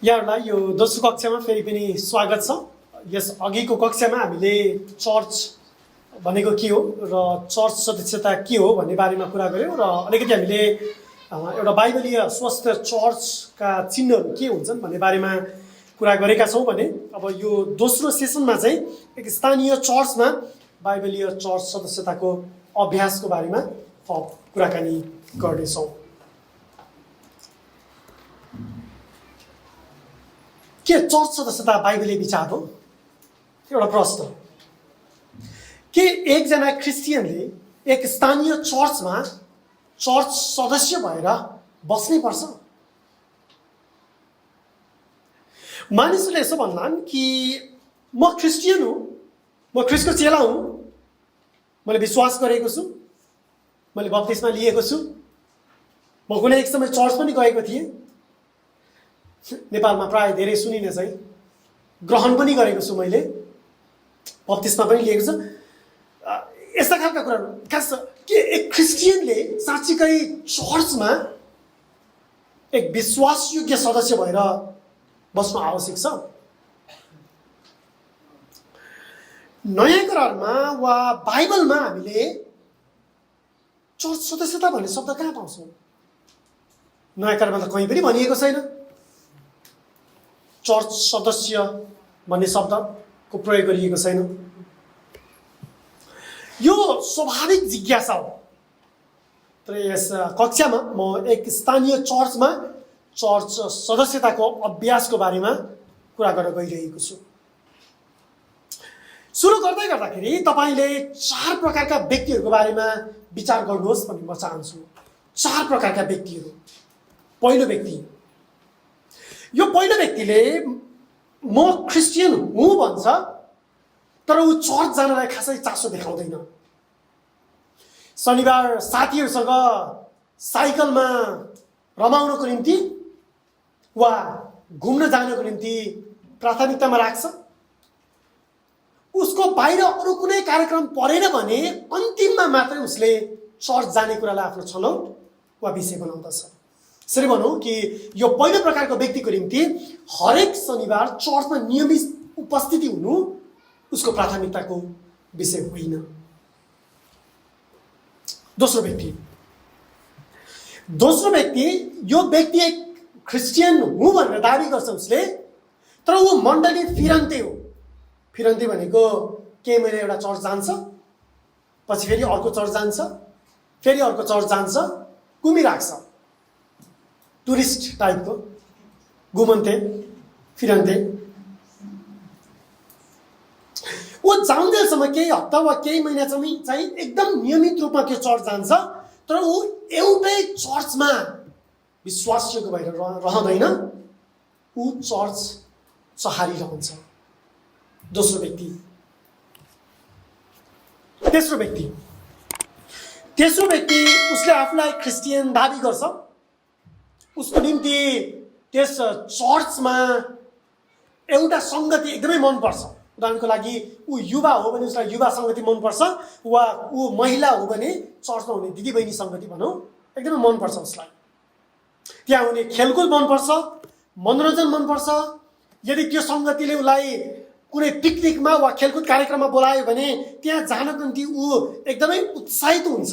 यहाँहरूलाई यो दोस्रो कक्षामा फेरि पनि स्वागत छ। यस अघिको कक्षामा हामीले चर्च भनेको के हो र चर्च सदस्यता के हो भन्ने बारेमा कुरा गऱ्यौँ र अलिकति हामीले एउटा बाइबलीय स्वस्थ चर्चका चिन्हहरू के हुन्छन् भन्ने बारेमा कुरा गरेका छौँ भने अब यो दोस्रो सेसनमा चाहिँ एक स्थानीय चर्चमा बाइबलीय चर्च सदस्यताको अभ्यासको बारेमा थप कुराकानी गर्नेछौँ। के चर्च सदस्यता बाइबलीय विचार हो? एउटा प्रश्न। के एकजना क्रिस्चियनले एक स्थानीय चर्चमा चर्च सदस्य भएर बस्नै पर्छ? मानिसहरूले यसो भन्लान् कि म क्रिस्चियन हुँ, म ख्रिस्टको चेला हुँ, मैले विश्वास गरेको छु, मैले बप्तिस्मा लिएको छु, म कुनै एक समय चर्च पनि गएको थिएँ, नेपालमा प्राय धेरै सुनिने चाहिँ ग्रहण पनि गरेको छु, मैले बप्तिस्मा पनि लिएको छु, यस्ता खालका कुराहरू। खास के एक क्रिस्चियनले साँच्चीकै चर्चमा एक विश्वासयोग्य सदस्य भएर बस्नु आवश्यक छ? नयाँ करारमा वा बाइबलमा हामीले चर्च सदस्यता भन्ने शब्द कहाँ पाउँछौँ? नयाँ करारमा त कहीँ पनि भनिएको छैन चर्च सदस्य भन्ने शब्दको प्रयोग गरिएको छैन। यो स्वाभाविक जिज्ञासा हो। तर यस कक्षामा म एक स्थानीय चर्चमा चर्च सदस्यताको अभ्यासको बारेमा कुरा गर्न गइरहेको छु। सुरु गर्दै गर्दाखेरि तपाईँले 4 प्रकारका व्यक्तिहरूको बारेमा विचार गर्नुहोस् भन्ने म चाहन्छु। 4 प्रकारका व्यक्तिहरू। पहिलो व्यक्ति, यो पहिलो व्यक्तिले म क्रिस्चियन हुँ भन्छ, तर ऊ चर्च जानलाई खासै चासो देखाउँदैन। शनिबार साथीहरूसँग साइकलमा रमाउनको निम्ति वा घुम्न जानको निम्ति प्राथमिकतामा राख्छ। उसको बाहिर अरू कुनै कार्यक्रम परेन भने अन्तिममा मात्रै उसले चर्च जाने कुरालाई आफ्नो छनौट वा विषय बनाउँदछ। यसरी भनौँ कि यो पहिलो प्रकारको व्यक्तिको निम्ति हरेक शनिबार चर्चमा नियमित उपस्थिति हुनु उसको प्राथमिकताको विषय होइन। दोस्रो व्यक्ति, यो व्यक्ति एक क्रिस्चियन हुँ भनेर दाबी गर्छ उसले, तर ऊ मण्डली फिरन्ते हो। फिरन्ते भनेको केही महिना एउटा चर्च जान्छ, पछि फेरि अर्को चर्च जान्छ, फेरि अर्को चर्च जान्छ, घुमिराख्छ। टुरिस्ट टाइपको घुमन्ते फिरन्ते। ऊ जाउँदैसम्म केही हप्ता वा केही महिनासम्म चाहिँ एकदम नियमित रूपमा त्यो चर्च जान्छ, तर ऊ एउटै चर्चमा विश्वासयोग्य भएर रहँदैन, ऊ चर्च चहारिरहन्छ। दोस्रो व्यक्ति। तेस्रो व्यक्ति उसले आफूलाई क्रिस्चियन दाबी गर्छ। उसको निम्ति त्यस चर्चमा एउटा सङ्गति एकदमै मनपर्छ। उदाहरणको लागि ऊ युवा हो भने उसलाई युवा सङ्गति मनपर्छ, वा ऊ महिला हो भने चर्चमा हुने दिदीबहिनी सङ्गति भनौँ एकदमै मनपर्छ उसलाई। त्यहाँ हुने खेलकुद मनपर्छ, मनोरञ्जन मनपर्छ। यदि त्यो सङ्गतिले उसलाई कुनै पिकनिकमा वा खेलकुद कार्यक्रममा बोलायो भने त्यहाँ जानको निम्ति ऊ एकदमै उत्साहित हुन्छ।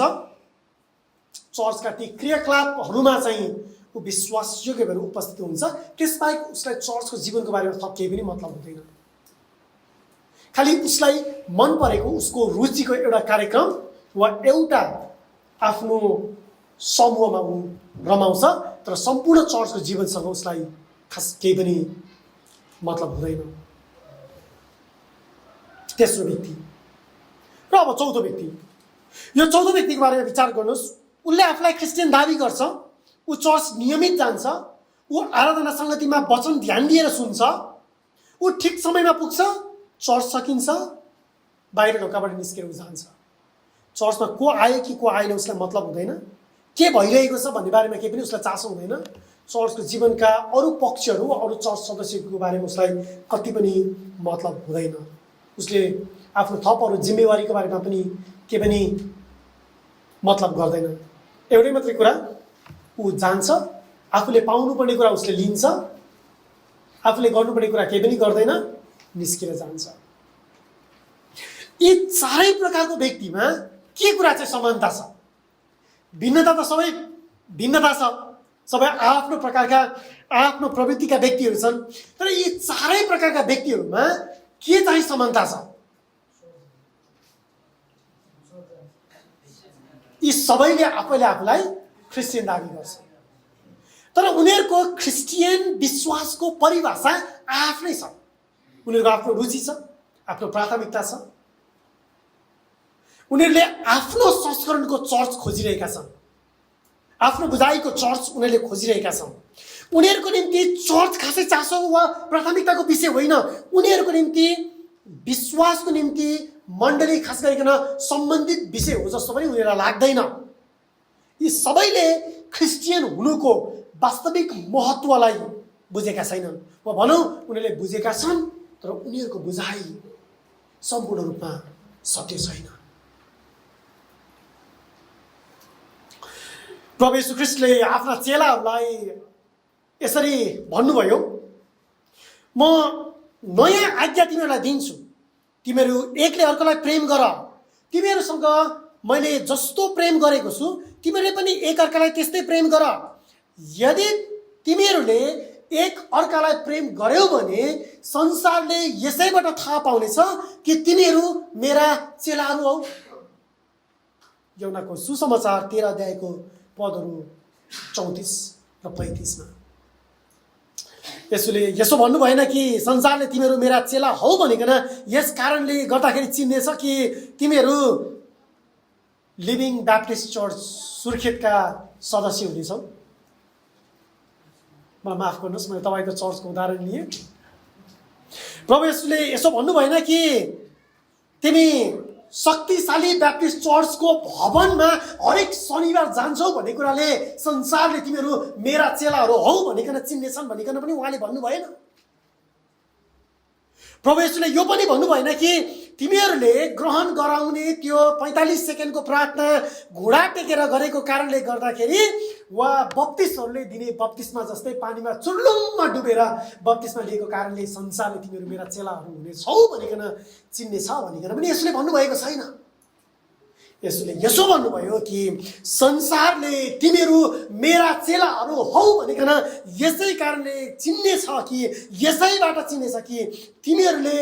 चर्चका ती क्रियाकलापहरूमा चाहिँ ऊ विश्वासयोग्य भएर उपस्थित हुन्छ। त्यसबाहेक उसलाई चर्चको जीवनको बारेमा थप केही पनि मतलब हुँदैन। खालि उसलाई मन परेको उसको रुचिको एउटा कार्यक्रम वा एउटा आफ्नो समूहमा ऊ रमाउँछ, तर सम्पूर्ण चर्चको जीवनसँग उसलाई खास केही पनि मतलब हुँदैन। तेस्रो व्यक्ति। र अब चौथो व्यक्ति। यो चौथो व्यक्तिको बारेमा विचार गर्नुहोस्। उसले आफूलाई क्रिस्चियन दाबी गर्छ, ऊ चर्च नियमित जान्छ, ऊ आराधना सङ्गतिमा वचन ध्यान दिएर सुन्छ, ऊ ठिक समयमा पुग्छ, चर्च सकिन्छ, बाहिर ढोकाबाट निस्केर ऊ जान्छ। चर्चमा को आयो कि को आएन उसलाई मतलब हुँदैन, के भइरहेको छ भन्ने बारेमा केही पनि उसलाई चासो हुँदैन। चर्चको जीवनका अरू पक्षहरू वा अरू चर्च सदस्यको बारेमा उसलाई कति पनि मतलब हुँदैन। उसले आफ्नो थप अरू जिम्मेवारीको बारेमा पनि केही पनि मतलब गर्दैन। एउटै मात्रै कुरा, ऊ जान्छ, आफूले पाउनुपर्ने कुरा उसले लिन्छ, आफूले गर्नुपर्ने कुरा केही पनि गर्दैन, निस्केर जान्छ। यी चारै प्रकारको व्यक्तिमा के कुरा चाहिँ समानता छ? भिन्नता त सबै भिन्नता छ, सबै आफ्नो प्रकारका आफ्नो प्रवृत्तिका व्यक्तिहरू छन्, तर यी चारै प्रकारका व्यक्तिहरूमा के चाहिँ समानता छ? यी सबैले आफैले आफूलाई क्रिस्चियन दाबी गर्छ, तर उनीहरूको क्रिस्चियन विश्वासको परिभाषा आफ्नै छ। उनीहरूको आफ्नो रुचि छ, आफ्नो प्राथमिकता छ। उनीहरूले आफ्नो संस्करणको चर्च खोजिरहेका छन्, आफ्नो बुझाइको चर्च उनीहरूले खोजिरहेका छन्। उनीहरूको निम्ति चर्च खासै चासो वा प्राथमिकताको विषय होइन। उनीहरूको निम्ति विश्वासको निम्ति मण्डली खास गरिकन सम्बन्धित विषय हो जस्तो पनि उनीहरूलाई लाग्दैन। यी सबैले क्रिस्चियन हुनुको वास्तविक महत्त्वलाई बुझेका छैनन्, वा भनौँ उनीहरूले बुझेका छन्, तर उनीहरूको बुझाइ सम्पूर्ण रूपमा सत्य छैन। प्रभु येशू ख्रीष्टले आफ्ना चेलाहरूलाई यसरी भन्नुभयो, म नयाँ आज्ञा तिमीहरूलाई दिन्छु, तिमीहरू एकले अर्कालाई प्रेम गर। तिमीहरूसँग मैले जस्तो प्रेम गरेको छु तिमीहरूले पनि एक अर्कालाई त्यस्तै प्रेम गर। यदि तिमीहरूले एक अर्कालाई प्रेम गर्यौ भने संसारले यसैबाट थाहा पाउनेछ कि तिमीहरू मेरा चेलाहरू हौ। यूहन्नाको सुसमाचार 13 अध्यायको पदहरू 34 र 35 मा यसोले यसो भन्नु भएन कि संसारले तिमीहरू मेरा चेला हौ भनिकन यस कारणले गर्दाखेरि चिन्नेछ कि तिमीहरू लिभिङ ब्याप्टिस्ट चर्च सुर्खेतका सदस्य हुनेछौ। मलाई माफ गर्नुहोस्, मैले तपाईँको चर्चको उदाहरण लिएँ। प्रभु येशूले यसो भन्नु भएन कि तिमी शक्तिशाली ब्याप्टिस्ट चर्चको भवनमा हरेक शनिबार जान्छौ भन्ने कुराले संसारले तिमीहरू मेरा चेलाहरू हौ भनिकन चिन्नेछन् भनिकन पनि उहाँले भन्नु भएन। प्रभु येशूले यो पनि भन्नु भएन कि तिमीहरूले ग्रहण गराउने त्यो 45 सेकेन्डको प्रार्थना घुँडा टेकेर गरेको कारणले गर्दाखेरि वा बप्तिस्महरूले दिने बप्तिस्मा जस्तै पानीमा चुर्लुममा डुबेर बप्तिस्मा लिएको कारणले संसारले तिमीहरू मेरा चेलाहरू हुनेछौ भनिकन चिन्नेछ भनिकन पनि यसले भन्नुभएको छैन। यसले यसो भन्नुभयो कि संसारले तिमीहरू मेरा चेलाहरू हौ भनिकन यसै कारणले चिन्नेछ कि यसैबाट चिन्नेछ कि तिमीहरूले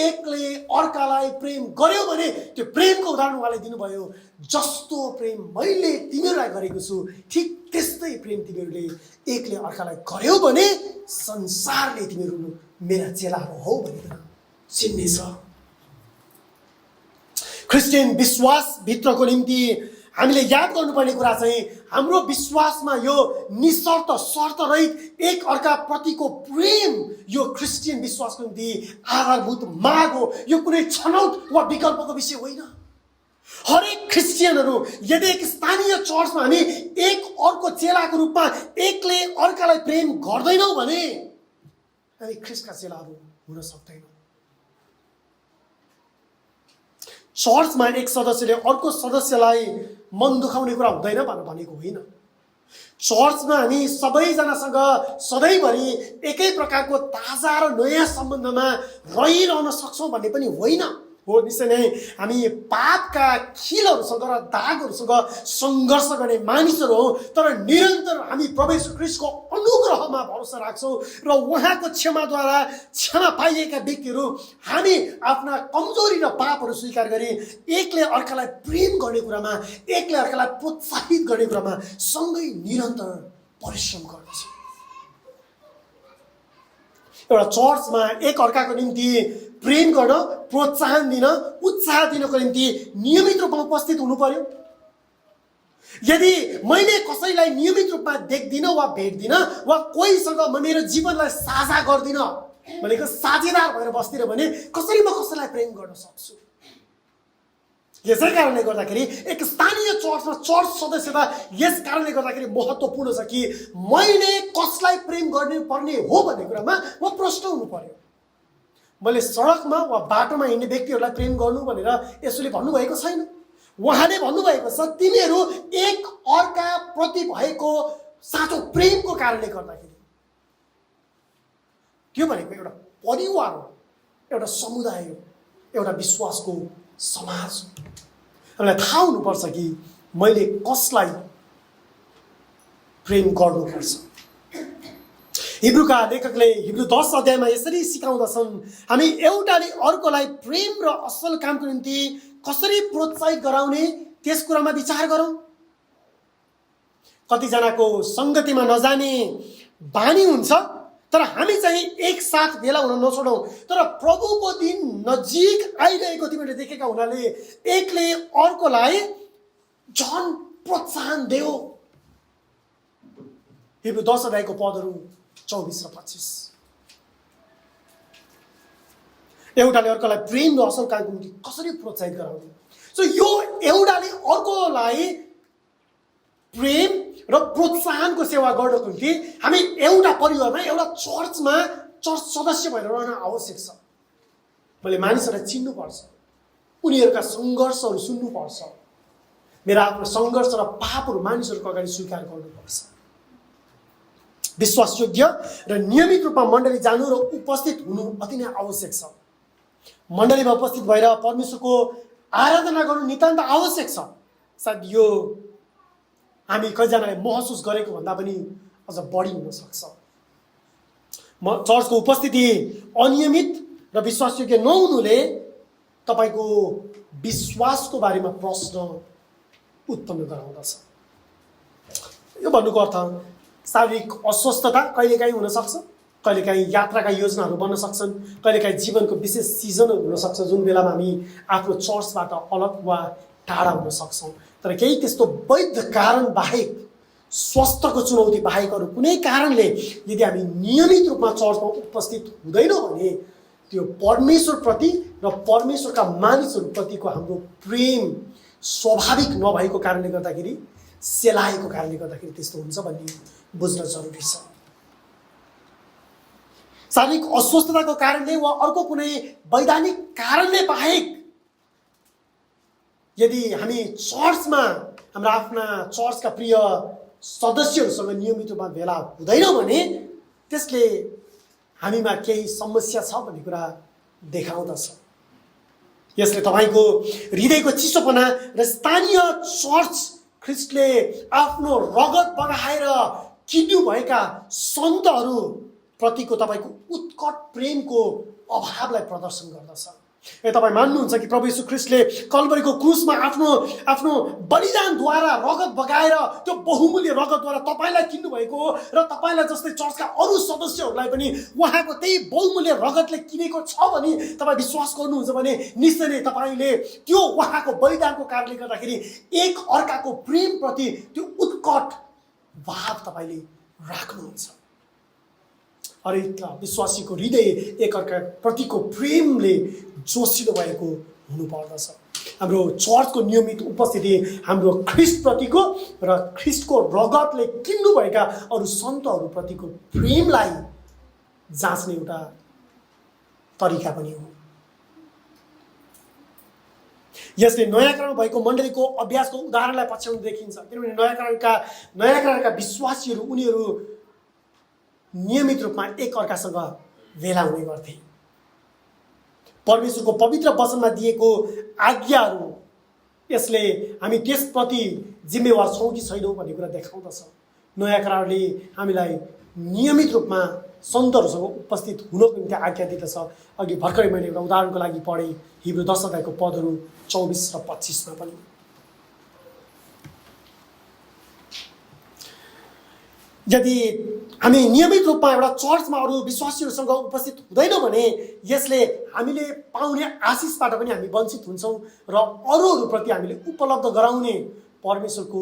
एकले अर्कालाई प्रेम गर्यौ भने त्यो प्रेमको उदाहरण उहाँले दिनुभयो। जस्तो प्रेम मैले तिमीहरूलाई गरेको छु ठिक त्यस्तै प्रेम तिमीहरूले एकले अर्कालाई गर्यौ भने संसारले तिमीहरू मेरा चेलाहरू हौ भनिकन चिन्नेछ। क्रिस्चियन विश्वास भित्रको निम्ति हामीले याद गर्नुपर्ने कुरा चाहिँ हाम्रो विश्वासमा यो निशर्त शर्तरहित एक अर्का प्रतिको प्रेम यो क्रिस्चियन विश्वासको निम्ति आधारभूत माग हो। यो कुनै छनौट वा विकल्पको विषय होइन। हरेक क्रिस्चियनहरू यदि एक स्थानीय चर्चमा हामी एक अर्को चेलाको रूपमा एकले अर्कालाई प्रेम गर्दैनौँ भने हामी ख्रिस्टका चेलाहरू हुन सक्दैनौँ। चर्चमा एक सदस्यले अर्को सदस्यलाई मन दुखाउने कुरा हुँदैन भनेको होइन। चर्चमा हामी सबैजनासँग सधैँभरि एकै प्रकारको ताजा र नयाँ सम्बन्धमा रहिरहन सक्छौँ भन्ने पनि होइन हो। निश्चय नै हामी पापका खिलहरूसँग र दागहरूसँग सङ्घर्ष गर्ने मानिसहरू हौँ, तर निरन्तर हामी प्रभु येशू ख्रीष्टको अनुग्रहमा भरोसा राख्छौँ र उहाँको क्षमाद्वारा क्षमा पाइएका व्यक्तिहरू हामी आफ्ना कमजोरी र पापहरू स्वीकार गरी एकले अर्कालाई प्रेम गर्ने कुरामा एकले अर्कालाई प्रोत्साहित गर्ने कुरामा सँगै निरन्तर परिश्रम गर्दछौँ। एउटा चर्चमा एक अर्काको निम्ति प्रेम गर्न, प्रोत्साहन दिन, उत्साह दिनको निम्ति नियमित रूपमा उपस्थित हुनु पर्यो। यदि मैले कसैलाई नियमित रूपमा देख्दिनँ वा भेट्दिनँ वा कोहीसँग म मेरो जीवनलाई साझा गर्दिनँ भनेको साझेदार भएर बस्दिनँ भने कसरी म कसैलाई प्रेम गर्न सक्छु? यसै कारणले गर्दाखेरि एक स्थानीय चर्चमा चर्च सदस्यता यस कारणले गर्दाखेरि महत्त्वपूर्ण छ कि मैले कसलाई प्रेम गर्नु पर्ने हो भन्ने कुरामा म प्रश्न हुनु पर्यो। मैले सडकमा वा बाटोमा हिँड्ने व्यक्तिहरूलाई प्रेम गर्नु भनेर यसोले भन्नुभएको छैन। उहाँले भन्नुभएको छ तिमीहरू एक अर्का प्रति भएको साँचो प्रेमको कारणले गर्दाखेरि त्यो भनेको एउटा परिवार हो, एउटा समुदाय हो, एउटा विश्वासको समाज हो। हामीलाई थाहा हुनुपर्छ कि मैले कसलाई प्रेम गर्नुपर्छ। हिब्रूका लेखकले हिब्रू 10 अध्यायमा यसरी सिकाउँदछन्, हामी एउटाले अर्कोलाई प्रेम र असल कामको निम्ति कसरी प्रोत्साहित गराउने त्यस कुरामा विचार गरौँ। कतिजनाको सङ्गतिमा नजाने बानी हुन्छ, तर हामी चाहिँ एकसाथ भेला हुन नछोडौँ। तर प्रभुको दिन नजिक आइरहेको तिमीले देखेका हुनाले एकले अर्कोलाई झन् प्रोत्साहन देऊ। हिब्रू 10 अध्यायको पदहरू 24 र 25। एउटाले अर्कोलाई प्रेम र असल कामको निम्ति कसरी प्रोत्साहित गराउने। सो यो एउटाले अर्कोलाई प्रेम र प्रोत्साहनको सेवा गर्नको निम्ति हामी एउटा परिवारमा, एउटा चर्चमा चर्च सदस्य भएर रहन आवश्यक छ। मैले मानिसहरूलाई चिन्नुपर्छ, उनीहरूका सङ्घर्षहरू सुन्नुपर्छ, मेरा आफ्नो सङ्घर्ष र पापहरू मानिसहरूको अगाडि स्वीकार गर्नुपर्छ। विश्वासयोग्य र नियमित रूपमा मण्डली जानु र उपस्थित हुनु अति नै आवश्यक छ। मण्डलीमा उपस्थित भएर परमेश्वरको आराधना गर्नु नितान्त आवश्यक छ। सायद यो हामी कतिजनाले महसुस गरेको भन्दा पनि अझ बढी हुनसक्छ। चर्चको उपस्थिति अनियमित र विश्वासयोग्य नहुनुले तपाईँको विश्वासको बारेमा प्रश्न उत्पन्न गराउँदछ। यो भन्नुको अर्थ शारीरिक अस्वस्थता कहिलेकाहीँ हुनसक्छ, कहिलेकाहीँ यात्राका योजनाहरू बन्न सक्छन्, कहिलेकाहीँ जीवनको विशेष सिजनहरू हुनसक्छ जुन बेलामा हामी आफ्नो चर्चबाट अलग वा टाढा हुन सक्छौँ। तर केही त्यस्तो वैध कारण बाहेक, स्वास्थ्यको चुनौती बाहेक अरू कुनै कारणले यदि हामी नियमित रूपमा चर्चमा उपस्थित हुँदैनौँ भने त्यो परमेश्वरप्रति र परमेश्वरका मानिसहरूप्रतिको हाम्रो प्रेम स्वाभाविक नभएको कारणले गर्दाखेरि, सेलाएको कारणले गर्दाखेरि त्यस्तो हुन्छ भन्ने बुझ्न जरुरी छ। शारीरिक अस्वस्थताको कारणले वा अर्को कुनै वैधानिक कारणले बाहेक यदि हामी चर्चमा हाम्रा आफ्ना चर्चका प्रिय सदस्यहरूसँग नियमित रूपमा भेला हुँदैनौँ भने त्यसले हामीमा केही समस्या छ भन्ने कुरा देखाउँदछ। यसले तपाईँको हृदयको चिसोपना र स्थानीय चर्च ख्रिस्टले आफ्नो रगत बगाएर किन्नु भएका सन्तहरू प्रतिको तपाईँको उत्कट प्रेमको अभावलाई प्रदर्शन गर्दछ। तपाईँ मान्नुहुन्छ कि प्रभु यीशु ख्रिस्टले कल्वरीको क्रुसमा आफ्नो बलिदानद्वारा रगत बगाएर त्यो बहुमूल्य रगतद्वारा तपाईँलाई किन्नु भएको हो र तपाईँलाई जस्तै चर्चका अरू सदस्यहरूलाई पनि उहाँको त्यही बहुमूल्य रगतले किनेको छ भने तपाईँ विश्वास गर्नुहुन्छ भने निश्चय नै तपाईँले त्यो उहाँको बलिदानको कारणले गर्दाखेरि एक अर्काको प्रेमप्रति त्यो उत्कट भाव तपाईँले राख्नुहुन्छ। हरेक विश्वासीको हृदय एकअर्का प्रतिको प्रेमले जोसिलो भएको हुनुपर्दछ। हाम्रो चर्चको नियमित उपस्थिति हाम्रो ख्रिस्टप्रतिको र ख्रिस्टको रगतले किन्नुभएका अरू सन्तहरूप्रतिको प्रेमलाई जाँच्ने एउटा तरिका पनि हो। यसले नयाँकरण भएको मण्डलीको अभ्यासको उदाहरणलाई पछ्याउनु देखिन्छ, किनभने नयाँकरणका विश्वासीहरू उनीहरू नियमित रूपमा एक अर्कासँग भेला हुने गर्थे। परमेश्वरको पवित्र वचनमा दिएको आज्ञाहरू यसले हामी त्यसप्रति जिम्मेवार छौँ कि छैनौँ भन्ने कुरा देखाउँदछ। नयाँकरणले हामीलाई नियमित रूपमा सन्तहरूसँग उपस्थित हुनको निम्ति आज्ञा दिँदछ। अघि भर्खरै मैले एउटा उदाहरणको लागि पढेँ, हिब्रू 10 अध्यायको पदहरू 24 र 25मा पनि। यदि हामी नियमित रूपमा एउटा चर्चमा अरू विश्वासीहरूसँग उपस्थित हुँदैनौँ भने यसले हामीले पाउने आशिषबाट पनि हामी वञ्चित हुन्छौँ र अरूहरूप्रति हामीले उपलब्ध गराउने परमेश्वरको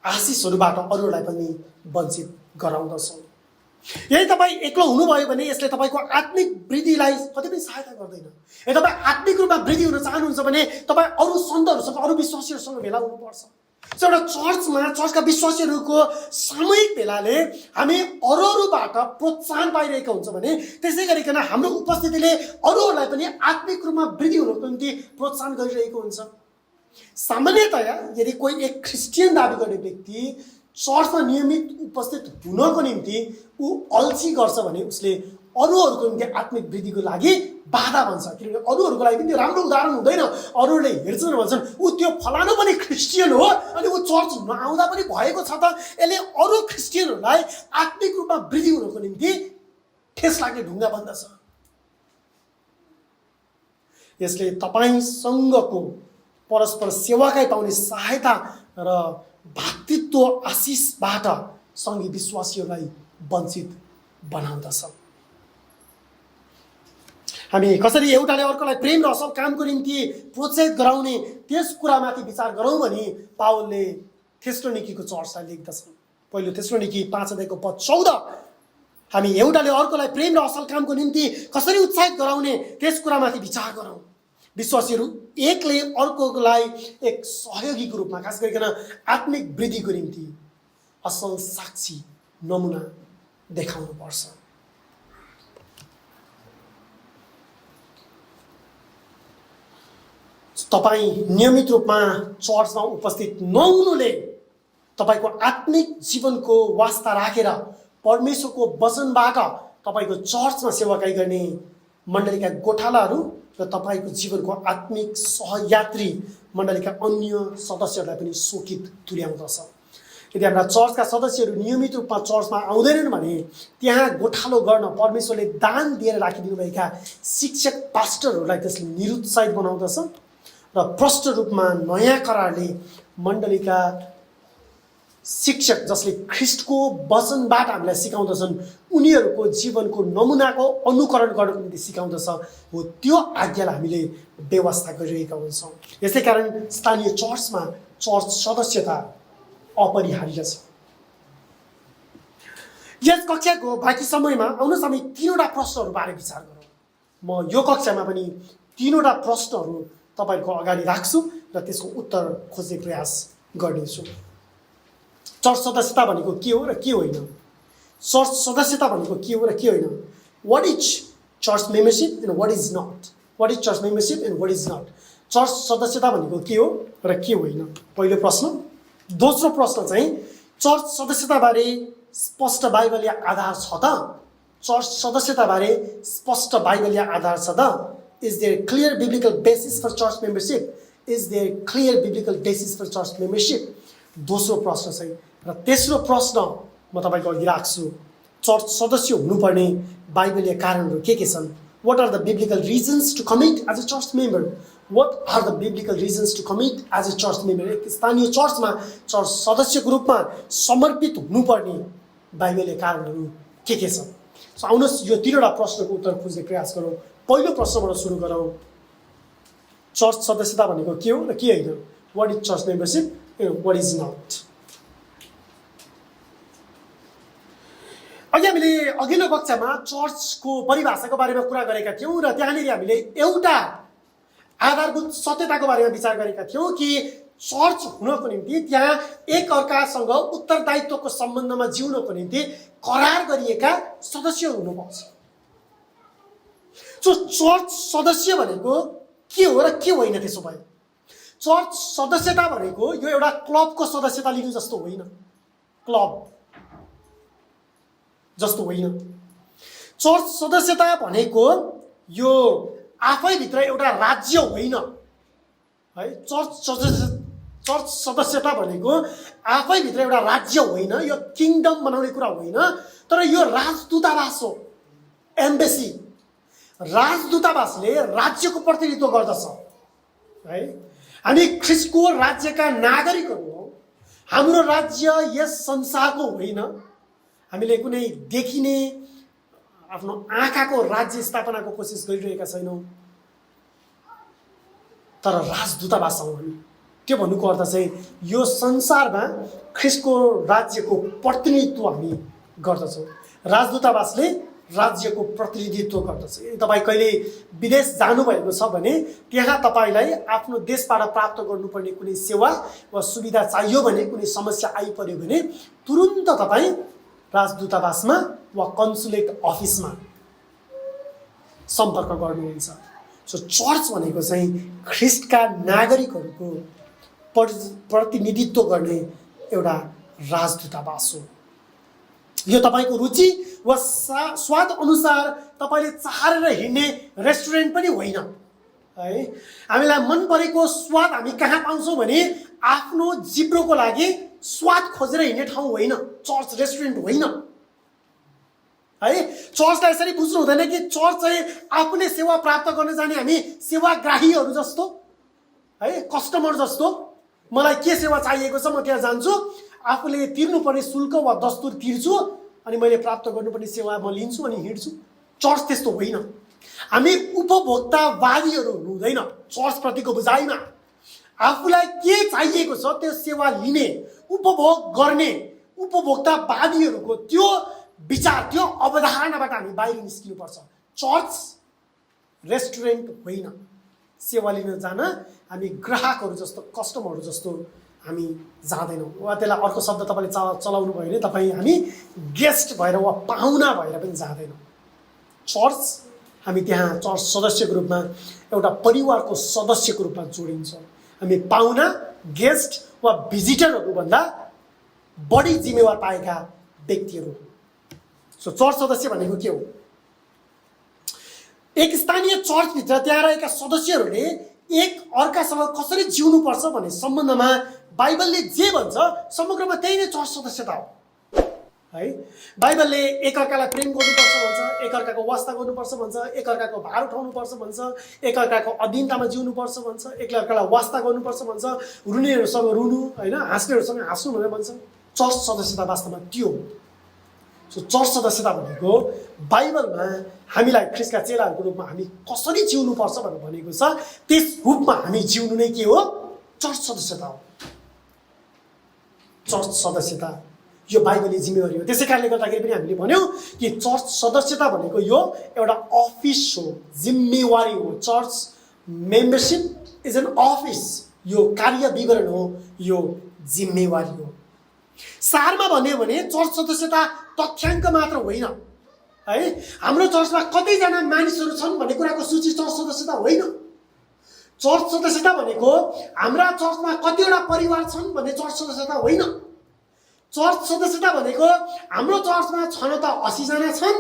आशिषहरूबाट अरूहरूलाई पनि वञ्चित गराउँदछौँ। यदि तपाईँ एक्लो हुनुभयो भने यसले तपाईँको आत्मिक वृद्धिलाई कति पनि सहायता गर्दैन। यदि तपाईँ आत्मिक रूपमा वृद्धि हुन चाहनुहुन्छ भने तपाईँ अरू सन्तहरूसँग, अरू विश्वासीहरूसँग भेला हुनुपर्छ। एउटा चर्चमा चर्चका विश्वासीहरूको सामूहिक भेलाले हामी अरूबाट प्रोत्साहन पाइरहेको हुन्छ भने त्यसै गरिकन हाम्रो उपस्थितिले अरूहरूलाई पनि आत्मिक रूपमा वृद्धि हुनको निम्ति प्रोत्साहन गरिरहेको हुन्छ। सामान्यतया यदि कोही एक क्रिस्चियन दाबी गर्ने व्यक्ति चर्चमा नियमित उपस्थित हुनको निम्ति ऊ अल्छी गर्छ भने उसले अरूहरूको निम्ति आत्मिक वृद्धिको लागि बाधा बन्छ। किनभने अरूहरूको लागि पनि त्यो राम्रो उदाहरण हुँदैन। अरूहरूले हेर्छन् भन्छन् ऊ त्यो फलानु पनि क्रिस्चियन हो अनि ऊ चर्च नआउँदा पनि भएको छ त, यसले अरू क्रिस्चियनहरूलाई आत्मिक रूपमा वृद्धि हुनको निम्ति ठेस लाग्ने ढुङ्गा बन्दछ। यसले तपाईँसँगको परस्पर सेवाकै पाउने सहायता र भातृत्व आशिषबाट सँगै विश्वासीहरूलाई वञ्चित बनाउँदछ। हामी कसरी एउटाले अर्कोलाई प्रेम र असल कामको निम्ति प्रोत्साहित गराउने त्यस कुरामाथि विचार गरौँ भने पावलले थेस्लोनिकीको चर्चलाई लेख्दछन्। पहिलो थेस्लोनिकी 5:14 हामी एउटाले अर्कोलाई प्रेम र असल कामको निम्ति कसरी उत्साहित गराउने त्यस कुरामाथि विचार गरौँ। विश्वासीहरू एकले अर्कोलाई एक सहयोगीको रूपमा खास गरिकन आत्मिक वृद्धिको निम्ति असल साक्षी नमुना देखाउनुपर्छ। तपाईँ नियमित रूपमा चर्चमा उपस्थित नहुनुले तपाईँको आत्मिक जीवनको वास्ता राखेर परमेश्वरको वचनबाट तपाईँको चर्चमा सेवाकाई गर्ने मण्डलीका गोठालाहरू र तपाईँको जीवनको आत्मिक सहयात्री मण्डलीका अन्य सदस्यहरूलाई पनि शोकित तुल्याउँदछ। यदि हाम्रा चर्चका सदस्यहरू नियमित रूपमा चर्चमा आउँदैनन् भने त्यहाँ गोठालो गर्न परमेश्वरले दान दिएर राखिदिनुभएका शिक्षक पास्टरहरूलाई त्यसले निरुत्साहित बनाउँदछ र प्रष्ट रूपमा नयाँ करारले मण्डलीका शिक्षक जसले ख्रिस्टको वचनबाट हामीलाई सिकाउँदछन् उनीहरूको जीवनको नमुनाको अनुकरण गर्नको निम्ति सिकाउँदछ हो त्यो आज्ञालाई हामीले व्यवस्था गरिरहेका हुन्छौँ। यसै कारण स्थानीय चर्चमा चर्च सदस्यता अपरिहार्य छ। यस कक्षाको बाँकी समयमा आउनुहोस् हामी 3वटा प्रश्नहरूबारे विचार गरौँ। म यो कक्षामा पनि 3वटा प्रश्नहरू तपाईँको अगाडि राख्छु र त्यसको उत्तर खोज्ने प्रयास गर्नेछु। चर्च सदस्यता भनेको के हो र के होइन? चर्च सदस्यता भनेको के हो र के होइन? What is church membership and what is not? What is church membership and what is not? Church सदस्यता भनेको के हो र के होइन? पहिलो प्रश्न। दोस्रो प्रश्न चाहिँ चर्च सदस्यताबारे स्पष्ट बाइबलीय आधार छ त? चर्च सदस्यताबारे स्पष्ट बाइबलीय आधार छ त? Is there a clear biblical basis for church membership? Is there a clear biblical basis for church membership? दोस्रो प्रश्न चाहिँ र तेस्रो प्रश्न म तपाईँको अघि राख्छु। चर्च सदस्य हुनुपर्ने बाइबलीय कारणहरू के छन्? What are the biblical reasons to commit as a church member? What are the biblical reasons to commit as a church member? एक स्थानीय चर्चमा चर्च सदस्यको रूपमा समर्पित हुनुपर्ने बाइबलीय कारणहरू के छन्? सो आउनुहोस् यो 3वटा प्रश्नको उत्तर खोज्ने प्रयास गरौँ। पहिलो प्रश्नबाट सुरु गरौँ। चर्च सदस्यता भनेको के हो र के होइन? What is church membership and what is not? अघि हामीले अघिल्लो कक्षामा चर्चको परिभाषाको बारेमा कुरा गरेका थियौँ र त्यहाँनिर हामीले एउटा आधारभूत सत्यताको बारेमा विचार गरेका थियौँ कि चर्च हुनको निम्ति त्यहाँ एक अर्कासँग उत्तरदायित्वको सम्बन्धमा जिउनको निम्ति करार गरिएका सदस्य हुनुपर्छ। सो चर्च सदस्य भनेको के हो र के होइन? त्यसो भए चर्च सदस्यता भनेको यो एउटा क्लबको सदस्यता लिनु जस्तो होइन, क्लब जस्तो होइन। चर्च सदस्यता भनेको यो आफैभित्र एउटा राज्य होइन है। चर्च सदस्यता भनेको आफैभित्र एउटा राज्य होइन, यो किङडम बनाउने कुरा होइन, तर यो राजदूतावास हो, एम्बेसी। राजदूतावासले राज्यको प्रतिनिधित्व गर्दछ है। हामी ख्रिस्टको राज्यका नागरिकहरू हौँ। हाम्रो राज्य यस संसारको होइन। हामीले कुनै देखिने आफ्नो आँखाको राज्य स्थापनाको कोसिस गरिरहेका छैनौँ, तर राजदूतावास हौँ हामी। त्यो भन्नुको अर्थ चाहिँ यो संसारमा ख्रिस्टको राज्यको प्रतिनिधित्व हामी गर्दछौँ। राजदूतावासले राज्यको प्रतिनिधित्व गर्दछ। यदि तपाईँ कहिले विदेश जानुभएको छ भने त्यहाँ तपाईँलाई आफ्नो देशबाट प्राप्त गर्नुपर्ने कुनै सेवा वा सुविधा चाहियो भने, कुनै समस्या आइपर्यो भने तुरुन्त तपाईँ राजदूतावासमा वा कन्सुलेट अफिसमा सम्पर्क गर्नुहुन्छ। सो चर्च भनेको चाहिँ ख्रिस्टका नागरिकहरूको प्रतिनिधित्व गर्ने एउटा राजदूतावास हो। यो तपाईको रुचि वा स्वाद अनुसार तपाईले चाहेर हिँड्ने रेस्टुरेन्ट पनि होइन है। हामीलाई मन परेको स्वाद हामी कहाँ पाउँछौँ भने आफ्नो जिब्रोको लागि स्वाद खोजेर हिँड्ने ठाउँ होइन, चर्च रेस्टुरेन्ट होइन है। चर्चलाई यसरी बुझ्नु हुँदैन कि चर्च चाहिँ आफूले सेवा प्राप्त गर्न जाने हामी सेवाग्राहीहरू जस्तो है, कस्टमर जस्तो। मलाई के सेवा चाहिएको छ म त्यहाँ जान्छु, आफूले तिर्नुपर्ने शुल्क वा दस्तुर तिर्छु अनि मैले प्राप्त गर्नुपर्ने सेवा म लिन्छु अनि हिँड्छु। चर्च त्यस्तो होइन। हामी उपभोक्तावादीहरू हुनु हुँदैन। चर्चप्रतिको बुझाइमा आफूलाई के चाहिएको छ त्यो सेवा लिने, उपभोग गर्ने उपभोक्तावादीहरूको त्यो विचार, त्यो अवधारणाबाट हामी बाहिर निस्किनुपर्छ। चर्च रेस्टुरेन्ट होइन। सेवा लिन जान हामी ग्राहकहरू जस्तो, कस्टमरहरू जस्तो हामी जाँदैनौँ। वा त्यसलाई अर्को शब्द तपाईँले चलाउनु भयो भने हामी गेस्ट भएर वा पाहुना भएर पनि जाँदैनौँ। चर्च हामी त्यहाँ चर्च सदस्यको रूपमा, एउटा परिवारको सदस्यको रूपमा जोडिन्छ। हामी पाहुना, गेस्ट वा भिजिटरहरूभन्दा बढी जिम्मेवार पाएका व्यक्तिहरू। सो चर्च सदस्य भनेको के हो? एक स्थानीय चर्चभित्र त्यहाँ रहेका सदस्यहरूले एक अर्कासँग कसरी जिउनुपर्छ भन्ने सम्बन्धमा बाइबलले जे भन्छ समग्रमा त्यही नै चर्च सदस्यता हो है। बाइबलले एकअर्कालाई प्रेम गर्नुपर्छ भन्छ, एकअर्काको वास्ता गर्नुपर्छ भन्छ, एकअर्काको भार उठाउनुपर्छ भन्छ, एकअर्काको अधीनतामा जिउनुपर्छ भन्छ, एकअर्कालाई वास्ता गर्नुपर्छ भन्छ, रुनेहरूसँग रुनु होइन, हाँस्नेहरूसँग हाँस्नु भनेर भन्छ। चर्च सदस्यता वास्तवमा त्यो हो। सो चर्च सदस्यता भनेको बाइबलमा हामीलाई ख्रिस्टका चेलाहरूको रूपमा हामी कसरी जिउनुपर्छ भनेर भनेको छ, त्यस रूपमा हामी जिउनु नै के हो? चर्च सदस्यता हो। चर्च सदस्यता यो बाइबली जिम्मेवारी हो। त्यसै कारणले गर्दाखेरि पनि हामीले भन्यौँ कि चर्च सदस्यता भनेको यो एउटा अफिस हो, जिम्मेवारी हो। Church membership is an office. यो कार्य विवरण हो, यो जिम्मेवारी हो। सारमा भन्यो भने चर्च सदस्यता तथ्याङ्क मात्र होइन है। हाम्रो चर्चमा कतिजना मानिसहरू छन् भन्ने कुराको सूची चर्च सदस्यता होइन। चर्च सदस्यता भनेको हाम्रा चर्चमा कतिवटा परिवार छन् भन्ने चर्च सदस्यता होइन। चर्च सदस्यता भनेको हाम्रो चर्चमा छन त 80 जना छन्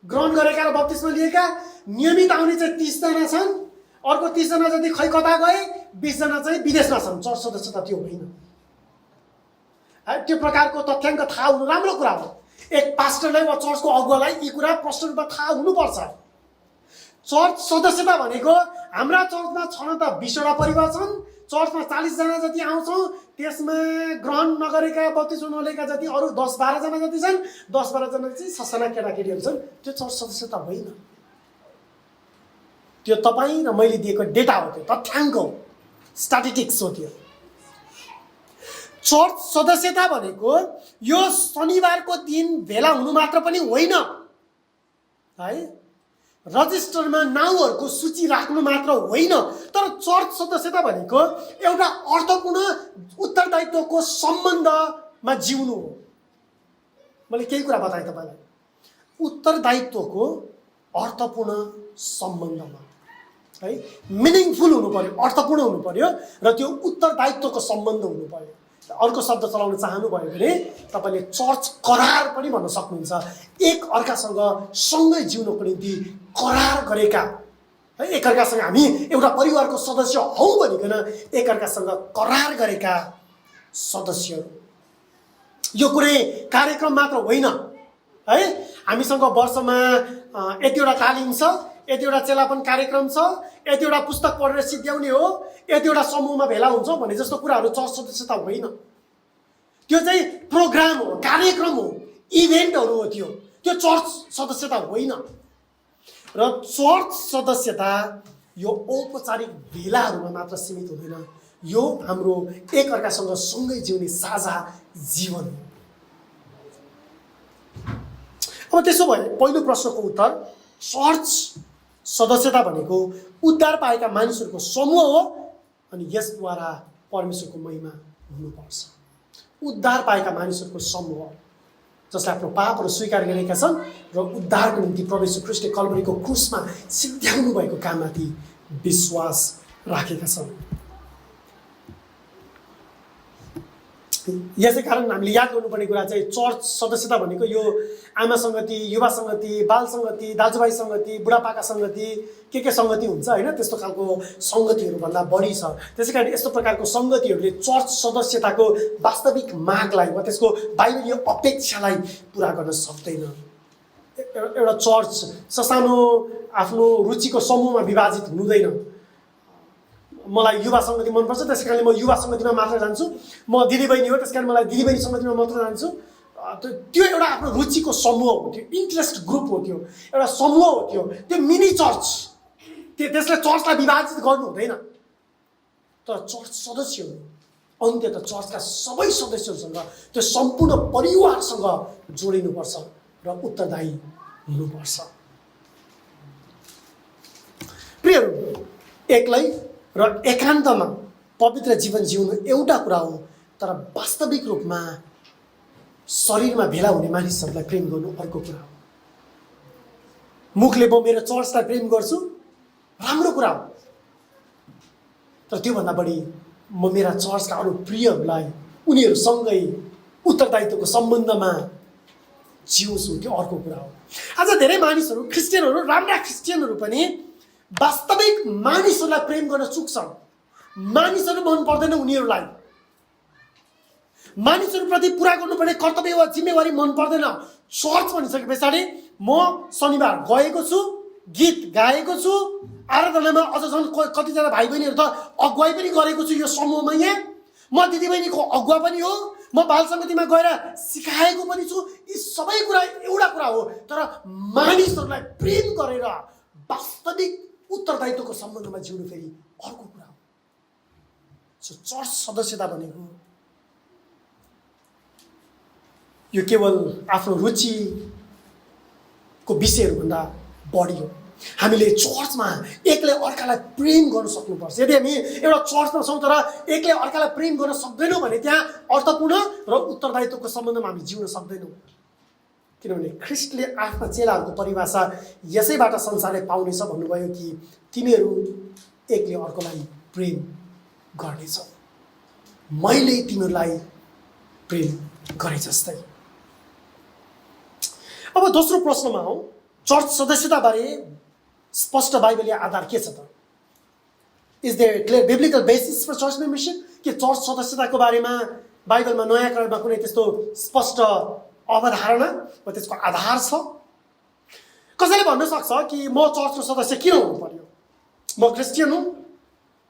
ग्रहण गरेका र बप्तिस्मा लिएका, नियमित आउने चाहिँ 30 जना छन्, अर्को 30 जना जति खै कता गए, 20 जना चाहिँ विदेशमा छन्। चर्च सदस्यता त्यो होइन। त्यो प्रकारको तथ्याङ्क थाहा हुनु राम्रो कुरा हो। एक पास्टरलाई वा चर्चको अगुवालाई यी कुरा प्रष्ट रूपमा थाहा हुनुपर्छ। चर्च सदस्यता भनेको हाम्रा चर्चमा छन त 20 वटा परिवार छन्, चर्चमा 40 जना जति आउँछौँ, त्यसमा ग्रहण नगरेका, बत्तिस्मा नलिएका जति अरू 10-12 जना जति छन्, 10-12 जना चाहिँ ससाना केटाकेटीहरू छन्। त्यो चर्च सदस्यता होइन। त्यो तपाईँ र मैले दिएको डेटा हो, त्यो तथ्याङ्क हो, स्ट्याटिस्टिक्स हो। त्यो चर्च सदस्यता भनेको यो शनिबारको दिन भेला हुनु मात्र पनि होइन है, रजिस्टरमा नाउँहरूको सूची राख्नु मात्र होइन। तर चर्च सदस्यता भनेको एउटा अर्थपूर्ण उत्तरदायित्वको सम्बन्धमा जिउनु हो। मैले केही कुरा बताएँ तपाईँलाई, उत्तरदायित्वको अर्थपूर्ण सम्बन्धमा है, मिनिङफुल हुनु पर्यो, अर्थपूर्ण हुनु पर्यो र त्यो उत्तरदायित्वको सम्बन्ध हुनु पर्यो। अर्को शब्द चलाउन चाहनुभयो भने तपाईँले चर्च करार पनि भन्न सक्नुहुन्छ। एक अर्कासँग सँगै जिउनको निम्ति करार गरेका है, एकअर्कासँग हामी एउटा परिवारको सदस्य हौ भनिकन एकअर्कासँग करार गरेका सदस्यहरू। यो कुनै कार्यक्रम मात्र होइन है। हामीसँग वर्षमा यतिवटा तालिम छ, यतिवटा चेलापन कार्यक्रम छ, यतिवटा पुस्तक पढेर सिद्ध्याउने हो, यतिवटा समूहमा भेला हुन्छ भन्ने जस्तो कुराहरू चर्च सदस्यता होइन। त्यो चाहिँ प्रोग्राम हो, कार्यक्रम हो, इभेन्टहरू हो। त्यो चर्च सदस्यता होइन। र चर्च सदस्यता यो औपचारिक भेलाहरूमा मात्र सीमित हुँदैन, यो हाम्रो एकअर्कासँग सँगै जिउने साझा जीवन हो। अब त्यसो भए पहिलो प्रश्नको उत्तर, चर्च सदस्यता भनेको उद्धार पाएका मानिसहरूको समूह हो अनि यसद्वारा परमेश्वरको महिमा हुनुपर्छ। उद्धार पाएका मानिसहरूको समूह जसले आफ्नो पापहरू स्वीकार गरेका छन् र उद्धारको निम्ति प्रभु ख्रीष्टले कल्भरीको क्रुसमा सिद्ध्याउनु भएको काममाथि विश्वास राखेका छन्। यसै कारण हामीले याद गर्नुपर्ने कुरा चाहिँ चर्च सदस्यता भनेको यो आमा सङ्गति, युवा सङ्गति, बाल सङ्गति, दाजुभाइ सङ्गति, बुढापाका सङ्गति, के सङ्गति हुन्छ होइन, त्यस्तो खालको सङ्गतिहरूभन्दा बढी छ। त्यसै कारण यस्तो प्रकारको सङ्गतिहरूले चर्च सदस्यताको वास्तविक मागलाई वा त्यसको बाइबलीय अपेक्षालाई पुरा गर्न सक्दैन। एउटा चर्च ससानो आफ्नो रुचिको समूहमा विभाजित हुँदैन। मलाई युवा सङ्गति मनपर्छ त्यस कारणले म युवा सङ्गतिमा मात्र जान्छु, म दिदीबहिनी हो त्यस कारण मलाई दिदीबहिनी सङ्गतिमा मात्र जान्छु। त्यो एउटा आफ्नो रुचिको समूह हो, त्यो इन्ट्रेस्ट ग्रुप हो, त्यो एउटा समूह हो, त्यो मिनी चर्च। त्यसले चर्चलाई विभाजित गर्नु हुँदैन। तर चर्च सदस्यहरू अन्त्यतः चर्चका सबै सदस्यहरूसँग त्यो सम्पूर्ण परिवारसँग जोडिनुपर्छ र उत्तरदायी हुनुपर्छ। प्रियहरू, एक्लै र एकान्तमा पवित्र जीवन जिउनु एउटा कुरा हो, तर वास्तविक रूपमा शरीरमा भेला हुने मानिसहरूलाई प्रेम गर्नु अर्को कुरा हो। मुखले म मेरो चर्चलाई प्रेम गर्छु राम्रो कुरा हो, तर त्योभन्दा बढी म मेरा चर्चका अरू प्रियहरूलाई उनीहरूसँगै उत्तरदायित्वको सम्बन्धमा जिउँछु, त्यो अर्को कुरा हो। आज धेरै मानिसहरू, क्रिस्चियनहरू, राम्रा क्रिस्चियनहरू पनि वास्तविक मानिसहरूलाई प्रेम गर्न चुक्छन्। मानिसहरू मन पर्दैन उनीहरूलाई, मानिसहरूप्रति पुरा गर्नुपर्ने कर्तव्य वा जिम्मेवारी मन पर्दैन। चर्च भनिसके पछाडि म शनिबार गएको छु, गीत गाएको छु, आराधनामा अझ झन् कतिजना भाइ बहिनीहरू त अगुवाई पनि गरेको छु यो समूहमा। यहाँ म दिदीबहिनीको अगुवा पनि हो, म बाल सङ्गतिमा गएर सिकाएको पनि छु। यी सबै कुरा एउटा कुरा हो, तर मानिसहरूलाई प्रेम गरेर वास्तविक उत्तरदायित्वको सम्बन्धमा जिउनु फेरि अर्को कुरा हो। सो चर्च सदस्यता भनेको यो केवल आफ्नो रुचिको विषयहरूभन्दा बढी हो। हामीले चर्चमा एकले अर्कालाई प्रेम गर्न सक्नुपर्छ। यदि हामी एउटा चर्चमा छौँ तर एकले अर्कालाई प्रेम गर्न सक्दैनौँ भने त्यहाँ अर्थपूर्ण र उत्तरदायित्वको सम्बन्धमा हामी जिउन सक्दैनौँ। किनभने ख्रिस्टले आफ्ना चेलाहरूको परिभाषा यसैबाट संसारले पाउनेछ भन्नुभयो कि तिमीहरू एकले अर्कोलाई प्रेम गर्नेछौ, मैले तिमीहरूलाई प्रेम गरे जस्तै। अब दोस्रो प्रश्नमा आउँ, चर्च सदस्यताबारे स्पष्ट बाइबलीय आधार के छ त? Is there clear biblical basis for church membership? के चर्च सदस्यताको बारेमा बाइबलमा नयाँ करारमा कुनै त्यस्तो स्पष्ट अवधारणा वा त्यसको आधार छ? कसैले भन्न सक्छ कि म चर्चको सदस्य किन हुनु पर्यो, म क्रिस्चियन हुँ,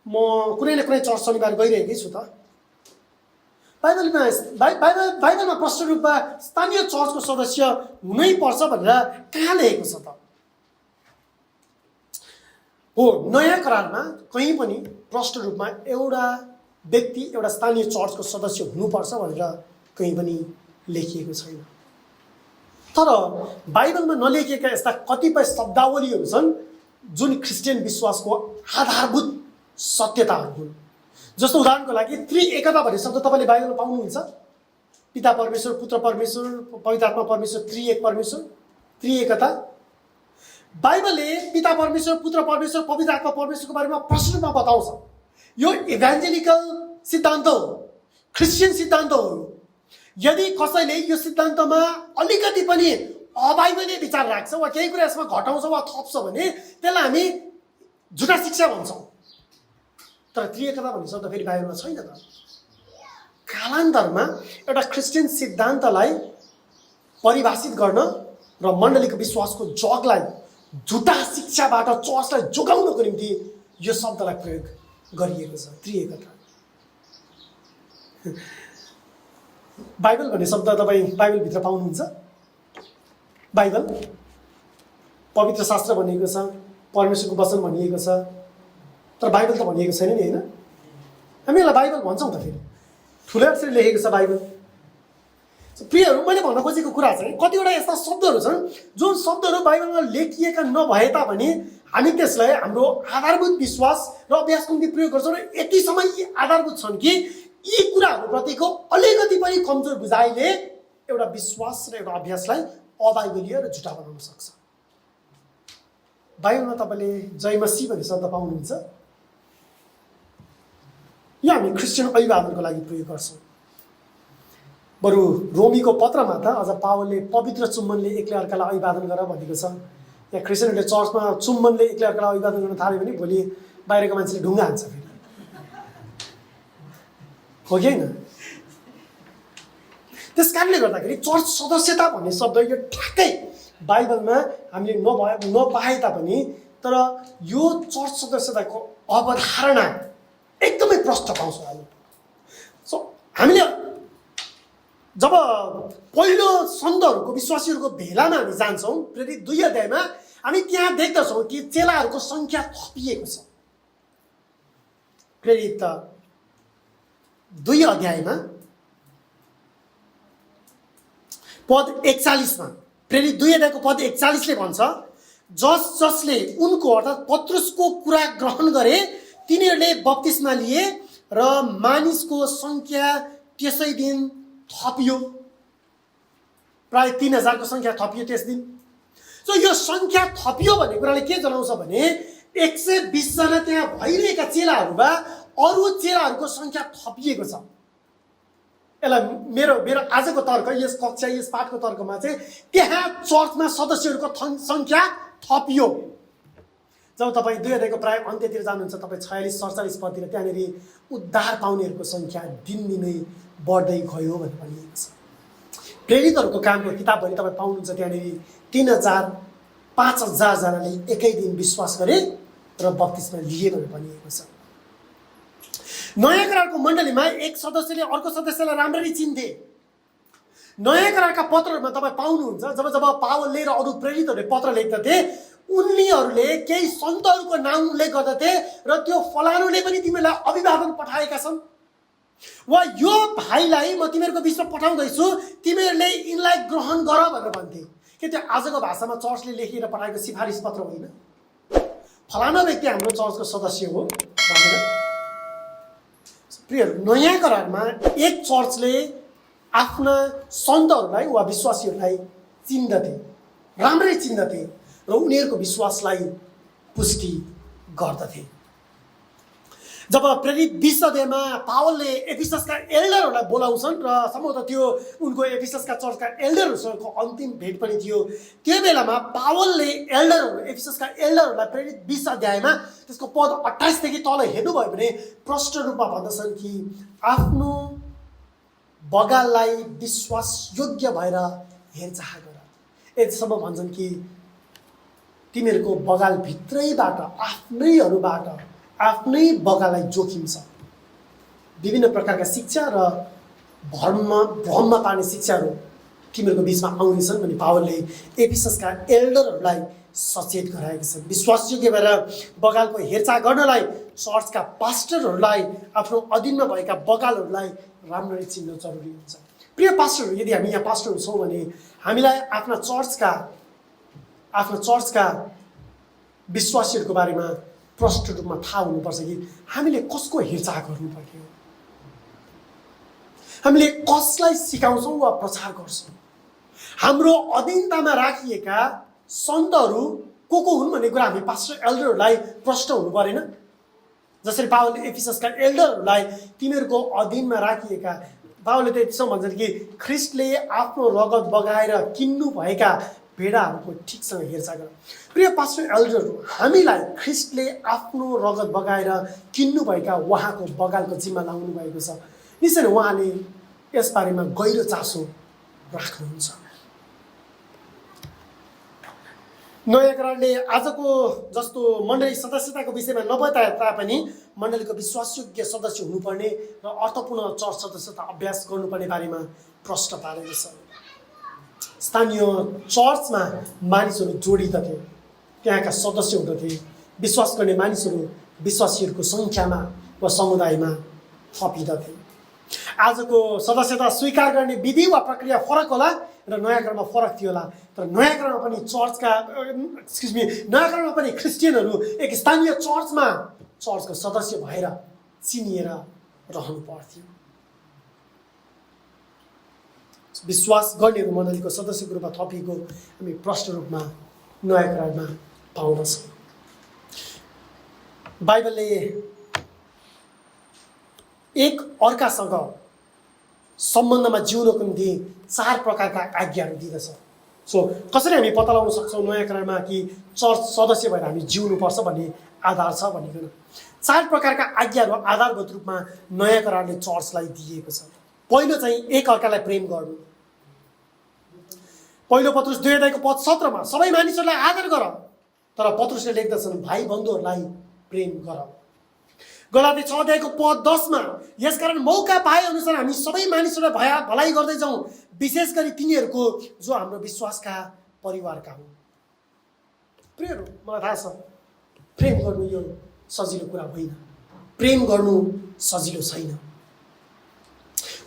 म कुनै न कुनै चर्च शनिबार गइरहेकै छु त। बाइबलमा प्रष्ट रूपमा स्थानीय चर्चको सदस्य हुनै पर्छ भनेर कहाँ लेखेको छ त? हो, नयाँ करारमा कहीँ पनि प्रष्ट रूपमा एउटा व्यक्ति एउटा स्थानीय चर्चको सदस्य हुनुपर्छ भनेर कहीँ पनि लेखिएको छैन। तर बाइबलमा नलेखिएका यस्ता कतिपय शब्दावलीहरू छन् जुन क्रिस्चियन विश्वासको आधारभूत सत्यताहरू हुन्। जस्तो उदाहरणको लागि त्रिएकता भन्ने शब्द तपाईँले बाइबलमा पाउनुहुन्छ। पिता परमेश्वर, पुत्र परमेश्वर, पवित्र आत्मा परमेश्वर, त्रिएक परमेश्वर, त्रिएकता। बाइबलले पिता परमेश्वर, पुत्र परमेश्वर, पवित्र आत्मा परमेश्वरको बारेमा प्रष्ट रूपमा बताउँछ। यो इभान्जेलिकल सिद्धान्त हो, क्रिस्चियन सिद्धान्त हो। यदि कसैले यो सिद्धान्तमा अलिकति पनि अबाइबलीय विचार राख्छ वा केही कुरा यसमा घटाउँछ वा थप्छ भने त्यसलाई हामी झुटा शिक्षा भन्छौँ। तर त्रिएकता भन्ने शब्द फेरि बाइबलमा छैन त। कालान्तरमा एउटा क्रिस्चियन सिद्धान्तलाई परिभाषित गर्न र मण्डलीको विश्वासको जगलाई झुटा शिक्षाबाट चर्चलाई जोगाउनको निम्ति यो शब्दलाई प्रयोग गरिएको छ, त्रिएकता। बाइबल भन्ने शब्द तपाईँ बाइबलभित्र पाउनुहुन्छ। बाइबल पवित्र शास्त्र भनिएको छ, परमेश्वरको वचन भनिएको छ, तर बाइबल त भनिएको छैन नि, होइन? हामी यसलाई बाइबल भन्छौँ त फेरि, ठुलो अक्षरले लेखेको छ बाइबल। प्रियहरू, मैले भन्न खोजेको कुरा चाहिँ कतिवटा यस्ता शब्दहरू छन् जुन शब्दहरू बाइबलमा लेखिएका नभए तापनि हामी त्यसलाई हाम्रो आधारभूत विश्वास र अभ्यासको निम्ति प्रयोग गर्छौँ र यतिसम्म यी आधारभूत छन् कि यी कुराहरूप्रतिको अलिकति पनि कमजोर बुझाइले एउटा विश्वास र एउटा अभ्यासलाई अबाइबलीय र झुटा बनाउन सक्छ। बाइबलमा तपाईँले जय मसीह भन्ने शब्द पाउनुहुन्छ। यो हामी क्रिस्चियन अभिवादनको लागि प्रयोग गर्छौँ। बरु रोमीको पत्रमा त अझ पावलले पवित्र चुम्बनले एक्लै अर्कालाई अभिवादन गर भनेको छ। यहाँ क्रिस्चियनहरूले चर्चमा चुम्बनले एक्लै अर्कालाई अभिवादन गर्न थाल्यो भने भोलि बाहिरको मान्छेले ढुङ्गा हान्छ फेरि, हो कि होइन? त्यस कारणले गर्दाखेरि चर्च सदस्यता भन्ने शब्द यो ठ्याक्कै बाइबलमा हामीले नपाए तापनि तर यो चर्च सदस्यताको अवधारणा एकदमै प्रष्ट पाउँछौँ हामी। सो हामीले जब पहिलो सन्तहरूको विश्वासीहरूको भेलामा हामी जान्छौँ प्रेरित 2 अध्यायमा हामी त्यहाँ देख्दछौँ कि चेलाहरूको सङ्ख्या थपिएको छ। प्रेरित 2 अध्यायमा पद 41 मा प्रेरित 2 अध्यायको पद 41 ले भन्छ, जसले उनको अर्थात् पत्रुसको कुरा ग्रहण गरे तिनीहरूले बप्तिस्मा लिए र मानिसको सङ्ख्या त्यसै दिन थपियो। प्राय 3000 को सङ्ख्या थपियो त्यस दिन। सो यो सङ्ख्या थपियो भन्ने कुराले के जनाउँछ भने 120 जना त्यहाँ भइरहेका चेलाहरूमा अरू चेलाहरूको सङ्ख्या थपिएको छ। यसलाई मेरो आजको तर्क, यस कक्षा यस पाठको तर्कमा चाहिँ त्यहाँ चर्चमा सदस्यहरूको सङ्ख्या थपियो। जब तपाईँ 2 अध्यायको प्राय अन्त्यतिर जानुहुन्छ, तपाईँ 46-47 पदतिर त्यहाँनिर उद्धार पाउनेहरूको सङ्ख्या दिनदिनै बढ्दै गयो भनेर भनिएको छ। प्रेरितहरूको कामको किताबभरि तपाईँ पाउनुहुन्छ त्यहाँनिर 3000-5000 जनाले एकै दिन विश्वास गरे र बप्तिस्मा लिए भनेर भनिएको छ। नयाँ करारको मण्डलीमा एक सदस्यले अर्को सदस्यलाई राम्ररी चिन्थे। नयाँ करारका पत्रहरूमा तपाईँ पाउनुहुन्छ जब पावलले र अरू प्रेरितहरूले पत्र लेख्दथे उनीहरूले केही सन्तहरूको नाम उल्लेख गर्दथे र त्यो फलानुले पनि तिमीहरूलाई अभिवादन पठाएका छन्, वा यो भाइलाई म तिमीहरूको बिचमा पठाउँदैछु, तिमीहरूले यिनलाई ग्रहण गर भनेर भन्थे। के त्यो आजको भाषामा चर्चले लेखेर पठाएको सिफारिस पत्र होइन? फलाना व्यक्ति हाम्रो चर्चको सदस्य हो भनेर। प्रियहरू, नयाँ करारमा एक चर्चले आफ्ना सन्तहरूलाई वा विश्वासीहरूलाई चिन्दथे, राम्ररी चिन्दथे र उनीहरूको विश्वासलाई पुष्टि गर्दथे। जब प्रेरित 20 अध्यायमा पावलले एफिससका एल्डरहरूलाई बोलाउँछन् र सम्भवतः त्यो उनको एफिससका चर्चका एल्डरहरूसँगको अन्तिम भेट पनि थियो, त्यो बेलामा पावलले एफिससका एल्डरहरूलाई प्रेरित 20 अध्यायमा त्यसको पद 28 देखि तल हेर्नुभयो भने प्रष्ट रूपमा भन्दछन् कि आफ्नो बगाललाई विश्वास योग्य भएर हेरचाह गर। यतिसम्म भन्छन् कि तिमीहरूको बगाल भित्रैबाट आफ्नै बगाललाई जोखिम छ। विभिन्न प्रकारका शिक्षा र भ्रममा पार्ने शिक्षाहरू तिमीहरूको बिचमा आउनेछन् भने पावलले एफिससका एल्डरहरूलाई सचेत गराएका छन्। विश्वासयोग्य भएर बगालको हेरचाह गर्नलाई चर्चका पास्टरहरूलाई आफ्नो अधीनमा भएका बगालहरूलाई राम्ररी चिन्न जरुरी हुन्छ। प्रिय पास्टरहरू, यदि हामी यहाँ पास्टरहरू छौँ भने हामीलाई आफ्ना चर्चका विश्वासीहरूको बारेमा प्रष्ट रूपमा थाहा हुनुपर्छ कि हामीले कसको हेरचाह गर्नुपर्ने हो, हामीले कसलाई सिकाउँछौँ वा प्रचार गर्छौँ। हाम्रो अधीनतामा राखिएका सन्तहरू को हुन् भन्ने कुरा हामी पास्टर एल्डरहरूलाई प्रष्ट हुनु परेन? जसरी पावलले एफिससका एल्डरहरूलाई तिनीहरूको अधीनमा राखिएका, पावलले त यतिसम्म भन्छन् कि ख्रिस्टले आफ्नो रगत बगाएर किन्नु भएका भेडाहरूको ठिकसँग हेरचाह गर। प्रिय पास्टर एल्डरहरू, हामीलाई ख्रिस्टले आफ्नो रगत बगाएर किन्नुभएका उहाँको बगालको जिम्मा लाउनु भएको छ। निश्चय नै उहाँले यसबारेमा गहिरो चासो राख्नुहुन्छ। नयाँ करारले आजको जस्तो मण्डली सदस्यताको विषयमा नबताए तापनि मण्डलीको विश्वासयोग्य सदस्य हुनुपर्ने र अर्थपूर्ण चर्च सदस्यता अभ्यास गर्नुपर्ने बारेमा प्रश्न पारेको छ। स्थानीय चर्चमा मानिसहरू जोडिँदथे, त्यहाँका सदस्य हुँदथे, विश्वास गर्ने मानिसहरू विश्वासीहरूको सङ्ख्यामा वा समुदायमा थपिँदथे। आजको सदस्यता स्वीकार गर्ने विधि वा प्रक्रिया फरक होला र नयाँ करारमा फरक थियो होला, तर नयाँ करारमा पनि नयाँ करारमा पनि क्रिस्चियनहरू एक स्थानीय चर्चको सदस्य भएर चिनिएर रहनु पर्थ्यो। विश्वास गर्नेहरू मण्डलीको सदस्यको रूपमा थपिएको हामी प्रष्ट रूपमा नयाँ करारमा पाउँदछौँ। बाइबलले एक अर्कासँग सम्बन्धमा जिउनको निम्ति 4 प्रकारका आज्ञाहरू दिँदछ। सो कसरी हामी पत्ता लगाउन सक्छौँ नयाँ करारमा कि चर्च सदस्य भएर हामी जिउनुपर्छ भन्ने आधार छ भनिकन 4 प्रकारका आज्ञाहरू आधारभूत रूपमा नयाँ करारले चर्चलाई दिएको छ। पहिलो चाहिँ एक अर्कालाई प्रेम गर्नु। पहिलो पत्रुस 2:17 सबै मानिसहरूलाई आदर गर, तर पत्रुसले लेख्दछन् भाइ बन्धुहरूलाई प्रेम गर। गलाती 6:10 यसकारण मौका पाए अनुसार हामी सबै मानिसहरूलाई भलाइ गर्दै जाउँ, विशेष गरी तिनीहरूको जो हाम्रो विश्वासका परिवारका हुन्। प्रियहरू, मलाई थाहा छ प्रेम गर्नु यो सजिलो कुरा होइन, प्रेम गर्नु सजिलो छैन।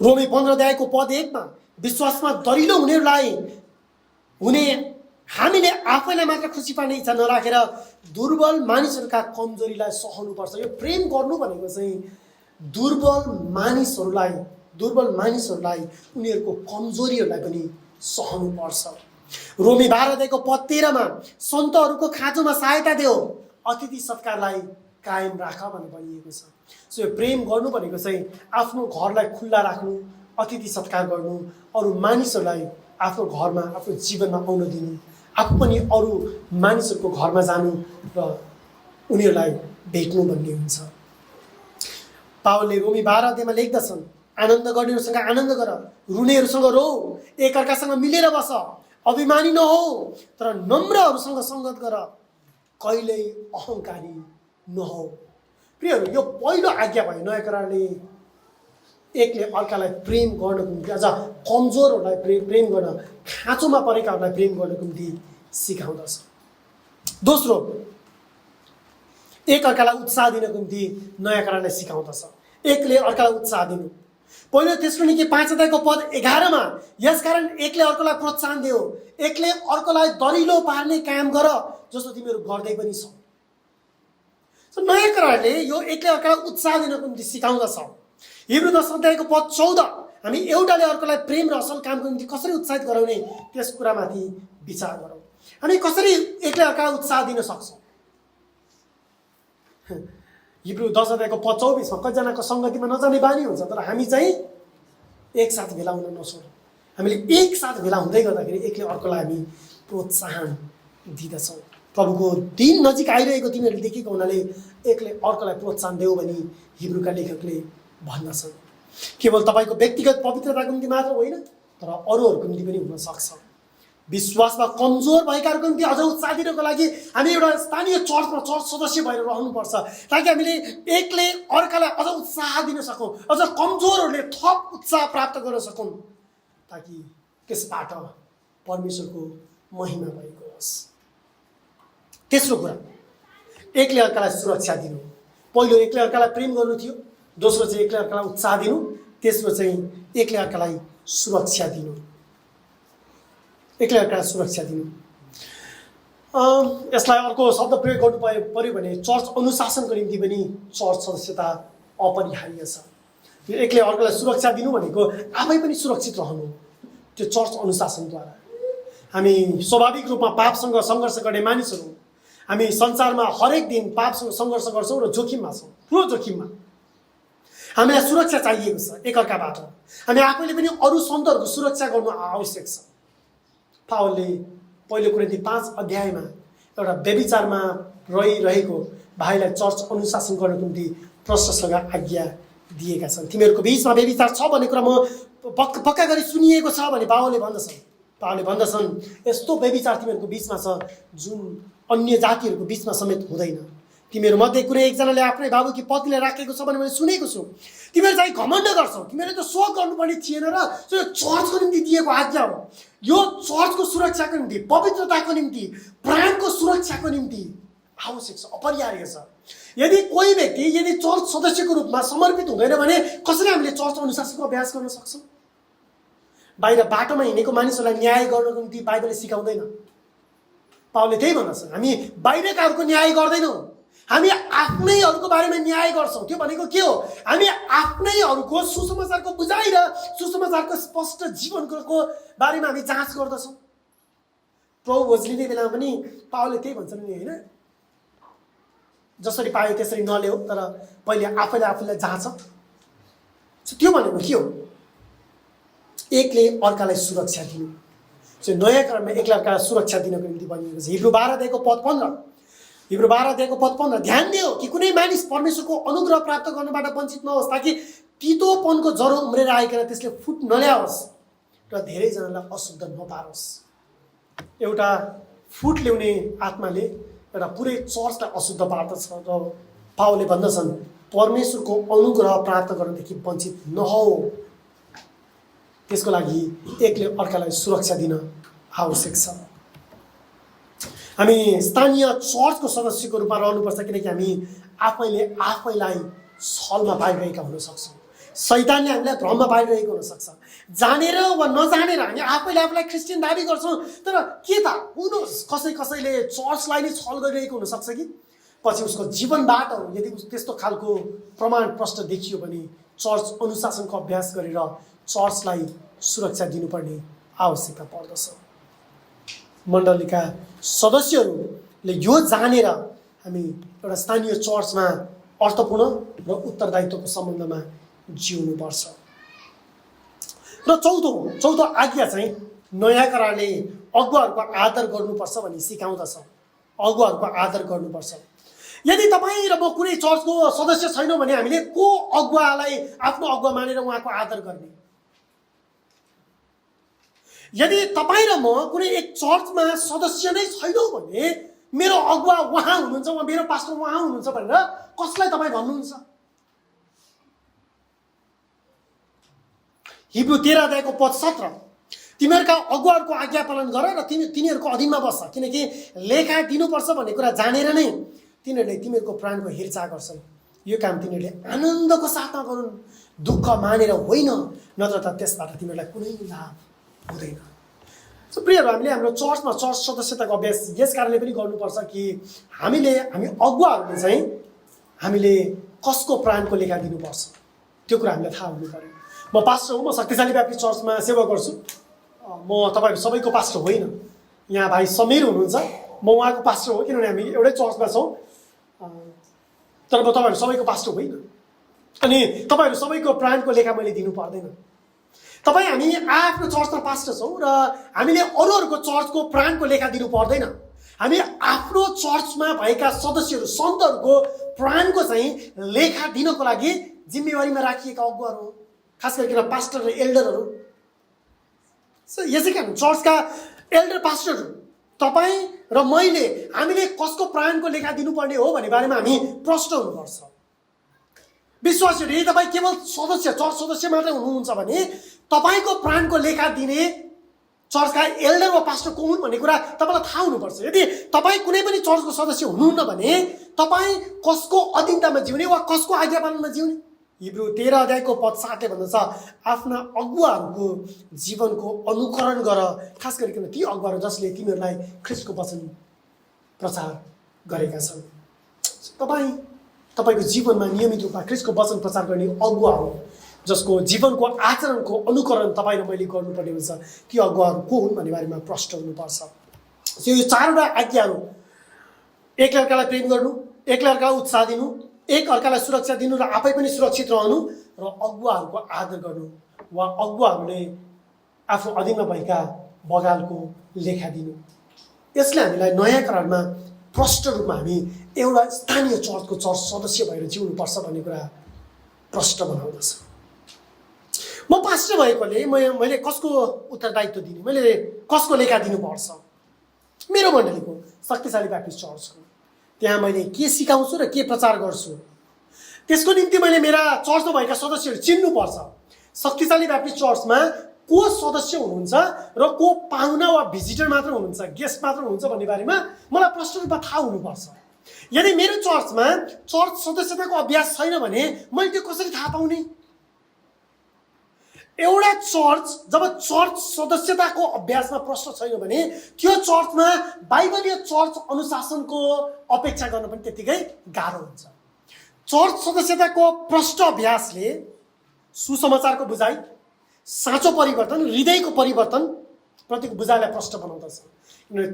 रोमी 15:1 विश्वासमा दरिलो हुने हामीले आफैलाई मात्र खुसी पार्ने इच्छा नराखेर दुर्बल मानिसहरूका कमजोरीलाई सहनुपर्छ। यो प्रेम गर्नु भनेको चाहिँ दुर्बल मानिसहरूलाई उनीहरूको कमजोरीहरूलाई पनि सहनुपर्छ। रोमी 12:13 सन्तहरूको खाँचोमा सहायता देऊ, अतिथि सत्कारलाई कायम राख भन्ने भनिएको छ। सो यो प्रेम गर्नु भनेको चाहिँ आफ्नो घरलाई खुल्ला राख्नु, अतिथि सत्कार गर्नु, अरू मानिसहरूलाई आफ्नो घरमा आफ्नो जीवनमा आउन दिनु, आफू पनि अरू मानिसहरूको घरमा जानु र उनीहरूलाई भेट्नु भन्ने हुन्छ। पावलले रोमी 12 लेख्दछन् आनन्द गर्नेहरूसँग आनन्द गर, रुनेहरूसँग रो, एकअर्कासँग मिलेर बस, अभिमानी नहो तर नम्रहरूसँग सङ्गत गर, कहिल्यै अहङ्कारी नहो। प्रियहरू, यो पहिलो आज्ञा भयो नयाँ करारले एकले अर्कालाई प्रेम गर्नको निम्ति, अझ कमजोरहरूलाई प्रेम गर्न, खाँचोमा परेकाहरूलाई प्रेम गर्नको निम्ति सिकाउँदछ। दोस्रो, एक अर्कालाई उत्साह दिनको निम्ति नयाँ करारले सिकाउँदछ। एकले अर्कालाई उत्साह दिनु। पहिलो तेस्सलोनिके 5:11 यसकारण एकले अर्कोलाई प्रोत्साहन देऊ, एकले अर्कोलाई दरिलो पार्ने काम गर जस्तो तिमीहरू गर्दै पनि छौ। नयाँ करारले यो एकले अर्कालाई उत्साह दिनको निम्ति सिकाउँदछ। हिब्रू 10:14 हामी एउटाले अर्कोलाई प्रेम र असल कामको निम्ति कसरी उत्साहित गराउने त्यस कुरामाथि विचार गरौँ। हामी कसरी एकले अर्कालाई उत्साह दिन सक्छौँ? हिब्रू 10:24 कतिजनाको सङ्गतिमा नजाने बानी हुन्छ, तर हामी चाहिँ एकसाथ भेला हुन नसक्छौँ। हामीले एकसाथ भेला हुँदै गर्दाखेरि एकले अर्कोलाई हामी प्रोत्साहन दिँदछौँ। प्रभुको दिन नजिक आइरहेको तिमीहरूले देखेको हुनाले एकले अर्कोलाई प्रोत्साहन देऊ भनी हिब्रूका लेखकले भन्दछन्। केवल तपाईँको व्यक्तिगत पवित्रताको निम्ति मात्र होइन, तर अरूहरूको निम्ति पनि हुनसक्छ। विश्वासमा कमजोर भएकाहरूको निम्ति अझ उत्साह दिनको लागि हामी एउटा स्थानीय चर्चमा चर्च सदस्य भएर रहनुपर्छ, ताकि हामीले एकले अर्कालाई अझ उत्साह दिन सकौँ, अझ कमजोरहरूले थप उत्साह प्राप्त गर्न सकौँ, ताकि त्यसबाट परमेश्वरको महिमा भएको होस्। तेस्रो कुरा, एकले अर्कालाई सुरक्षा दिनु। पहिलो एकले अर्कालाई प्रेम गर्नु थियो, दोस्रो चाहिँ एकले अर्कालाई उत्साह दिनु, तेस्रो चाहिँ एकले अर्कालाई सुरक्षा दिनु। एकले अर्कालाई सुरक्षा दिनु। यसलाई अर्को शब्द प्रयोग गर्नु पर्यो भने चर्च अनुशासनको निम्ति पनि चर्च सदस्यता अपरिहार्य छ। त्यो एकले अर्कालाई सुरक्षा दिनु भनेको आफै पनि सुरक्षित रहनु, त्यो चर्च अनुशासनद्वारा। हामी स्वाभाविक रूपमा पापसँग सङ्घर्ष गर्ने मानिसहरू, हामी संसारमा हरेक दिन पापसँग सङ्घर्ष गर्छौँ र जोखिममा छौँ, ठुलो जोखिममा। हामीलाई सुरक्षा चाहिएको छ एकअर्काबाट। हामी आफैले पनि अरू सन्तहरूको सुरक्षा गर्नु आवश्यक छ। पावलले पहिलो कोरिन्थी 5 एउटा व्यभिचारमा रहिरहेको भाइलाई चर्च अनुशासन गर्नको निम्ति प्रशस्तसँग आज्ञा दिएका छन्। तिमीहरूको बिचमा व्यभिचार छ भन्ने कुरा म पक्का गरी सुनिएको छ भने पावलले भन्दछन् यस्तो व्यभिचार तिमीहरूको बिचमा छ जुन अन्य जातिहरूको बिचमा समेत हुँदैन। तिमीहरू मध्ये कुनै एकजनाले आफ्नै बाबुकी पतिलाई राखेको छ भने मैले सुनेको छु। तिमीहरू चाहिँ घमण्ड गर्छौ, तिमीहरूले त शोक गर्नुपर्ने थिएन र यो चर्चको निम्ति दिएको आज्ञा हो। यो चर्चको सुरक्षाको निम्ति, पवित्रताको निम्ति, प्राणको सुरक्षाको निम्ति आवश्यक छ, अपरिहार्य छ। यदि कोही व्यक्ति यदि चर्च सदस्यको रूपमा समर्पित हुँदैन भने कसरी हामीले चर्च अनुशासनको अभ्यास गर्न सक्छौँ? बाहिर बाटोमा हिँडेको मानिसहरूलाई न्याय गर्नको निम्ति बाइबलले सिकाउँदैन। पावलले त्यही भन्दछ, हामी बाहिरकाहरूको न्याय गर्दैनौँ, हामी आफ्नैहरूको बारेमा न्याय गर्छौँ। त्यो भनेको के हो? हामी आफ्नैहरूको सुसमाचारको बुझाइ र सुसमाचारको स्पष्ट जीवनको बारेमा हामी जाँच गर्दछौँ। प्रभु भोज लिने बेलामा पनि पावलले त्यही भन्छन् नि, होइन? जसरी पायो त्यसरी नल्याऊ, तर पहिले आफैले आफूलाई जाँच। त्यो भनेको के हो? एकले अर्कालाई सुरक्षा दिनु। चाहिँ नयाँ करारमा एकले अर्कालाई सुरक्षा दिनको निम्ति भनिएको छ। हिब्रू 12 अध्यायको पद 15, हिब्रू 12 अध्यायको पद 15, ध्यान दियो कि कुनै मानिस परमेश्वरको अनुग्रह प्राप्त गर्नबाट वञ्चित नहोस्, ताकि तितोपनको जरो उम्रेर आइकन त्यसले फुट नल्याओस् र धेरैजनालाई अशुद्ध नपारोस्। एउटा फुट ल्याउने आत्माले एउटा पुरै चर्चलाई अशुद्ध पार्दछ र पावलले भन्दछन् परमेश्वरको अनुग्रह प्राप्त गर्नदेखि वञ्चित नहौ। त्यसको लागि एकले अर्कालाई सुरक्षा दिन आवश्यक छ। हामी स्थानीय चर्चको सदस्यको रूपमा रहनुपर्छ, किनकि हामी आफैलाई छलमा पाइरहेका हुन सक्छौँ। शैतानले हामीलाई भ्रममा पारिरहेको हुनसक्छ। जानेर वा नजानेर हामी आफैलाई क्रिस्चियन दाबी गर्छौँ, तर के त हुनुहोस् कसैले चर्चलाई नै छल गरिरहेको हुनसक्छ कि पछि उसको जीवनबाट यदि त्यस्तो खालको प्रमाण प्रष्ट देखियो भने चर्च अनुशासनको अभ्यास गरेर चर्चलाई सुरक्षा दिनुपर्ने आवश्यकता पर्दछ। मण्डलीका सदस्यहरूले यो जानेर हामी एउटा स्थानीय चर्चमा अर्थपूर्ण र उत्तरदायित्वको सम्बन्धमा जिउनुपर्छ। र चौथो आज्ञा चाहिँ नयाँ करारले अगुवाहरूको आदर गर्नुपर्छ भन्ने सिकाउँदछ। अगुवाहरूको आदर गर्नुपर्छ। यदि तपाईँ र म कुनै चर्चको सदस्य छैनौँ भने हामीले को अगुवालाई आफ्नो अगुवा मानेर उहाँको आदर गर्ने? यदि तपाईँ र म कुनै एक चर्चमा सदस्य नै छैनौँ भने मेरो अगुवा उहाँ हुनुहुन्छ, वा मेरो पास्टर उहाँ हुनुहुन्छ भनेर कसलाई तपाईँ भन्नुहुन्छ? हिब्रू 13 अध्यायको पद 17, तिमीहरूका अगुवाहरूको आज्ञा पालन गर र तिनीहरूको अधीनमा बस, किनकि लेखा दिनुपर्छ भन्ने कुरा जानेर नै तिनीहरूले तिमीहरूको प्राणको हेरचाह गर्छन्। यो काम तिनीहरूले आनन्दको साथमा गरून्, दुःख मानेर होइन, नत्र त त्यसबाट तिमीहरूलाई कुनै लाभ हुँदैन। प्रियहरू, हामीले हाम्रो चर्चमा चर्च सदस्यताको अभ्यास यस कारणले पनि गर्नुपर्छ कि हामी अगुवाहरूले चाहिँ हामीले कसको प्राणको लेखा दिनुपर्छ त्यो कुरा हामीलाई थाहा हुनु पर्यो। म पास्टर हो, म शक्तिशाली ब्याप्टिस्ट चर्चमा सेवा गर्छु। म तपाईँहरू सबैको पास्टर होइन। यहाँ भाइ समीर हुनुहुन्छ, म उहाँको पास्टर हो, किनभने हामी एउटै चर्चमा छौँ। तर म तपाईँहरू सबैको पास्टर होइन। अनि तपाईँहरू सबैको प्राणको लेखा मैले दिनु पर्दैन। हामी आफ्नो चर्चमा पास्टर छौँ र हामीले अरूहरूको चर्चको प्राणको लेखा दिनु पर्दैन। हामी आफ्नो चर्चमा भएका सदस्यहरू सन्तहरूको प्राणको चाहिँ लेखा दिनको लागि जिम्मेवारीमा राखिएका अगुवाहरू, खास गरिकन पास्टर र एल्डरहरू। यसै कारण चर्चका एल्डर पास्टरहरू, तपाईँ र हामीले कसको प्राणको लेखा दिनुपर्ने हो भन्ने बारेमा हामी प्रश्न हुनुपर्छ। विश्वासीहरू, यदि तपाईँ केवल चर्च सदस्य मात्रै हुनुहुन्छ भने तपाईँको प्राणको लेखा दिने चर्चका एल्डर वा पास्टर को हुन् भन्ने कुरा तपाईँलाई थाहा हुनुपर्छ। यदि तपाईँ कुनै पनि चर्चको सदस्य हुनुहुन्न भने तपाईँ कसको अधीनतामा जिउने वा कसको आज्ञा पालनमा जिउने? हिब्रू 13 अध्यायको पद 7ले भन्दछ, आफ्ना अगुवाहरूको जीवनको अनुकरण गर, खास गरिकन ती अगुवाहरू जसले तिमीहरूलाई ख्रीष्टको वचन प्रचार गरेका छन्। तपाईँको जीवनमा नियमित रूपमा ख्रीष्टको वचन प्रचार गर्ने अगुवाहरू जसको जीवनको आचरणको अनुकरण तपाईँ र मैले गर्नुपर्ने हुन्छ, ती अगुवाहरू को हुन् भन्ने बारेमा प्रश्न हुनुपर्छ। यो 4वटा आज्ञाहरू, एक अर्कालाई प्रेम गर्नु, एक अर्कालाई उत्साह दिनु, एक अर्कालाई सुरक्षा दिनु र आफै पनि सुरक्षित रहनु, र अगुवाहरूको आदर गर्नु वा अगुवाहरूले आफ्नो अधीनमा भएका बगालको लेखा दिनु। यसले हामीलाई नयाँ करारमा प्रष्ट रूपमा हामी एउटा स्थानीय चर्चको चर्च सदस्य भएर जिउनुपर्छ भन्ने कुरा प्रष्ट बनाउँदछ। म पास्टर भएकोले मैले कसको उत्तरदायित्व दिने, मैले कसको लेखा दिनुपर्छ? मेरो मण्डलीको शक्तिशाली ब्याप्टिस्ट चर्चको। त्यहाँ मैले के सिकाउँछु र के प्रचार गर्छु त्यसको निम्ति मैले मेरा चर्चमा भएका सदस्यहरू चिन्नुपर्छ। शक्तिशाली ब्याप्टिस्ट चर्चमा को सदस्य हुनुहुन्छ र को पाहुना वा भिजिटर मात्र हुनुहुन्छ, गेस्ट मात्र हुनुहुन्छ भन्ने बारेमा मलाई प्रष्ट रूपमा थाहा हुनुपर्छ। यदि मेरो चर्चमा चर्च सदस्यताको अभ्यास छैन भने मैले त्यो कसरी थाहा पाउने? एउटा चर्च जब चर्च सदस्यताको अभ्यासमा प्रश्न छैन भने त्यो चर्चमा बाइबलीय चर्च अनुशासनको अपेक्षा गर्न पनि त्यतिकै गाह्रो हुन्छ। चर्च सदस्यताको प्रष्ट अभ्यासले सुसमाचारको बुझाइ, साँचो परिवर्तन, हृदयको परिवर्तन प्रतिको बुझाइलाई प्रष्ट बनाउँदछ।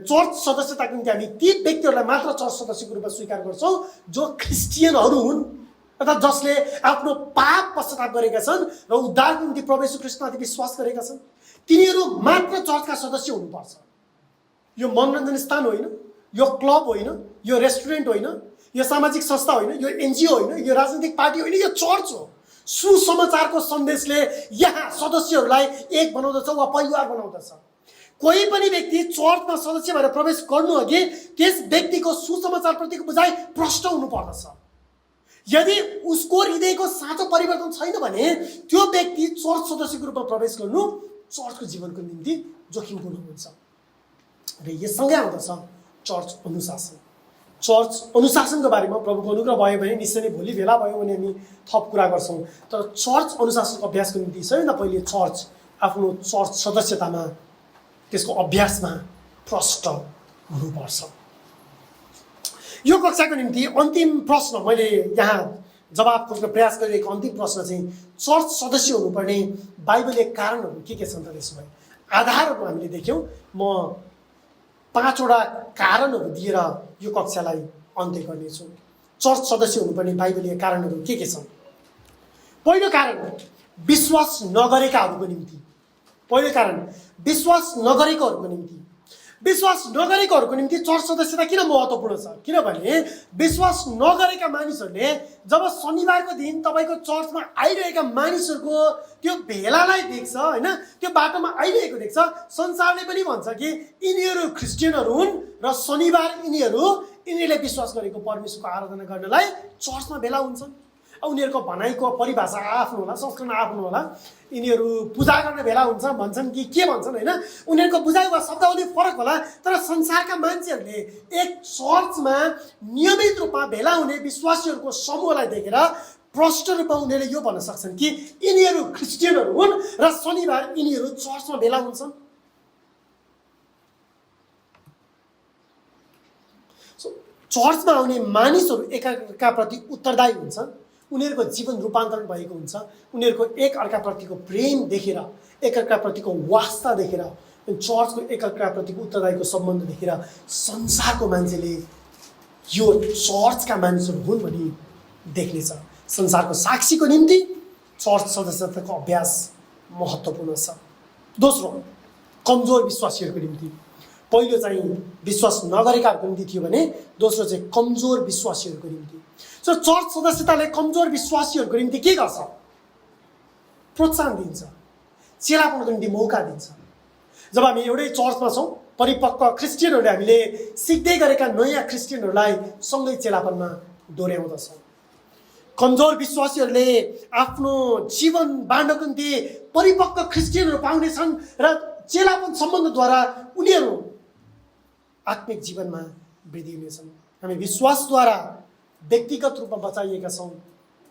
चर्च सदस्यताको निम्ति हामी ती व्यक्तिहरूलाई मात्र चर्च सदस्यको रूपमा स्वीकार गर्छौँ जो क्रिस्चियनहरू हुन् अर्थात् जसले आफ्नो पाप पश्चाताप गरेका छन् र उद्धारको निम्ति प्रभु येशू ख्रीष्टमाथि विश्वास गरेका छन्, तिनीहरू मात्र चर्चका सदस्य हुनुपर्छ। यो मनोरञ्जन स्थान होइन, यो क्लब होइन, यो रेस्टुरेन्ट होइन, यो सामाजिक संस्था होइन, यो एनजिओ होइन, यो राजनीतिक पार्टी होइन, यो चर्च हो। सुसमाचारको सन्देशले यहाँ सदस्यहरूलाई एक बनाउँदछ वा परिवार बनाउँदछ। कोही पनि व्यक्ति चर्चमा सदस्य भएर प्रवेश गर्नु अघि त्यस व्यक्तिको सुसमाचारप्रतिको बुझाइ प्रष्ट हुनु पर्दछ। यदि उसको हृदयको साँचो परिवर्तन छैन भने त्यो व्यक्ति चर्च सदस्यको रूपमा प्रवेश गर्नु चर्चको जीवनको निम्ति जोखिमपूर्ण हुन्छ। र यससँगै आउँदछ चर्च अनुशासन। चर्च अनुशासनको बारेमा प्रभुको अनुग्रह भयो भने निश्चय नै भोलि भेला भयो भने हामी थप कुरा गर्छौँ। तर चर्च अनुशासनको अभ्यासको निम्ति सबैभन्दा पहिले चर्च आफ्नो चर्च सदस्यतामा त्यसको अभ्यासमा प्रष्ट हुनुपर्छ। यो कक्षाको निम्ति अन्तिम प्रश्न मैले यहाँ जवाब खोज्न प्रयास गरिरहेको अन्तिम प्रश्न चाहिँ चर्च सदस्य हुनुपर्ने बाइबलीय कारणहरू के छन् त? त्यसो भए आधारहरू हामीले देख्यौँ। म 5वटा कारणहरू दिएर यो कक्षालाई अन्त्य गर्नेछु। चर्च सदस्य हुनुपर्ने बाइबलीय कारणहरू के छन्? पहिलो कारण विश्वास नगरेकाहरूको निम्ति। पहिलो कारण विश्वास नगरेकोहरूको निम्ति। विश्वास नगरेकोहरूको निम्ति चर्च सदस्यता किन महत्त्वपूर्ण छ? किनभने विश्वास नगरेका मानिसहरूले जब शनिबारको दिन तपाईँको चर्चमा आइरहेका मानिसहरूको त्यो भेलालाई देख्छ, होइन, त्यो बाटोमा आइरहेको देख्छ, संसारले पनि भन्छ कि यिनीहरू क्रिस्चियनहरू हुन् र शनिबार यिनीहरूले विश्वास गरेको परमेश्वरको आराधना गर्नलाई चर्चमा भेला हुन्छन्। उनीहरूको भनाइको परिभाषा आफ्नो होला, संस्करण आफ्नो होला। यिनीहरू पूजा गर्ने भेला हुन्छ भन्छन् कि के भन्छन्, होइन, उनीहरूको बुझाइ वा शब्दावली फरक होला। तर संसारका मान्छेहरूले एक चर्चमा नियमित रूपमा भेला हुने विश्वासीहरूको समूहलाई देखेर प्रष्ट रूपमा उनीहरूले यो भन्न सक्छन् कि यिनीहरू क्रिस्चियनहरू हुन् र शनिबार यिनीहरू चर्चमा भेला हुन्छन्। चर्चमा आउने मानिसहरू एकाअर्काप्रति उत्तरदायी हुन्छन्। उनीहरूको जीवन रूपान्तरण भएको हुन्छ। उनीहरूको एकअर्काप्रतिको प्रेम देखेर, एकअर्काप्रतिको वास्ता देखेर, चर्चको एकअर्काप्रतिको उत्तरदायीको सम्बन्ध देखेर संसारको मान्छेले यो चर्चका मानिसहरू हुन् भनी देख्नेछ। संसारको साक्षीको निम्ति चर्च सदस्यताको अभ्यास महत्त्वपूर्ण छ। दोस्रो, कमजोर विश्वासीहरूको निम्ति। पहिलो चाहिँ विश्वास नगरेकाहरूको निम्ति थियो भने दोस्रो चाहिँ कमजोर विश्वासीहरूको निम्ति। सो चर्च सदस्यताले कमजोर विश्वासीहरूको निम्ति के गर्छ? प्रोत्साहन दिन्छ, चेलापनको निम्ति मौका दिन्छ। जब हामी एउटै चर्चमा छौँ, परिपक्व क्रिस्चियनहरूले हामीले सिक्दै गरेका नयाँ क्रिस्चियनहरूलाई सँगै चेलापनमा डोर्याउँदछौँ। कमजोर विश्वासीहरूले आफ्नो जीवन बाँड्नको निम्ति परिपक्व क्रिस्चियनहरू पाउनेछन् र चेलापन सम्बन्धद्वारा उनीहरू आत्मिक जीवनमा वृद्धि हुनेछन्। हामी विश्वासद्वारा व्यक्तिगत रूपमा बचाइएका छौँ।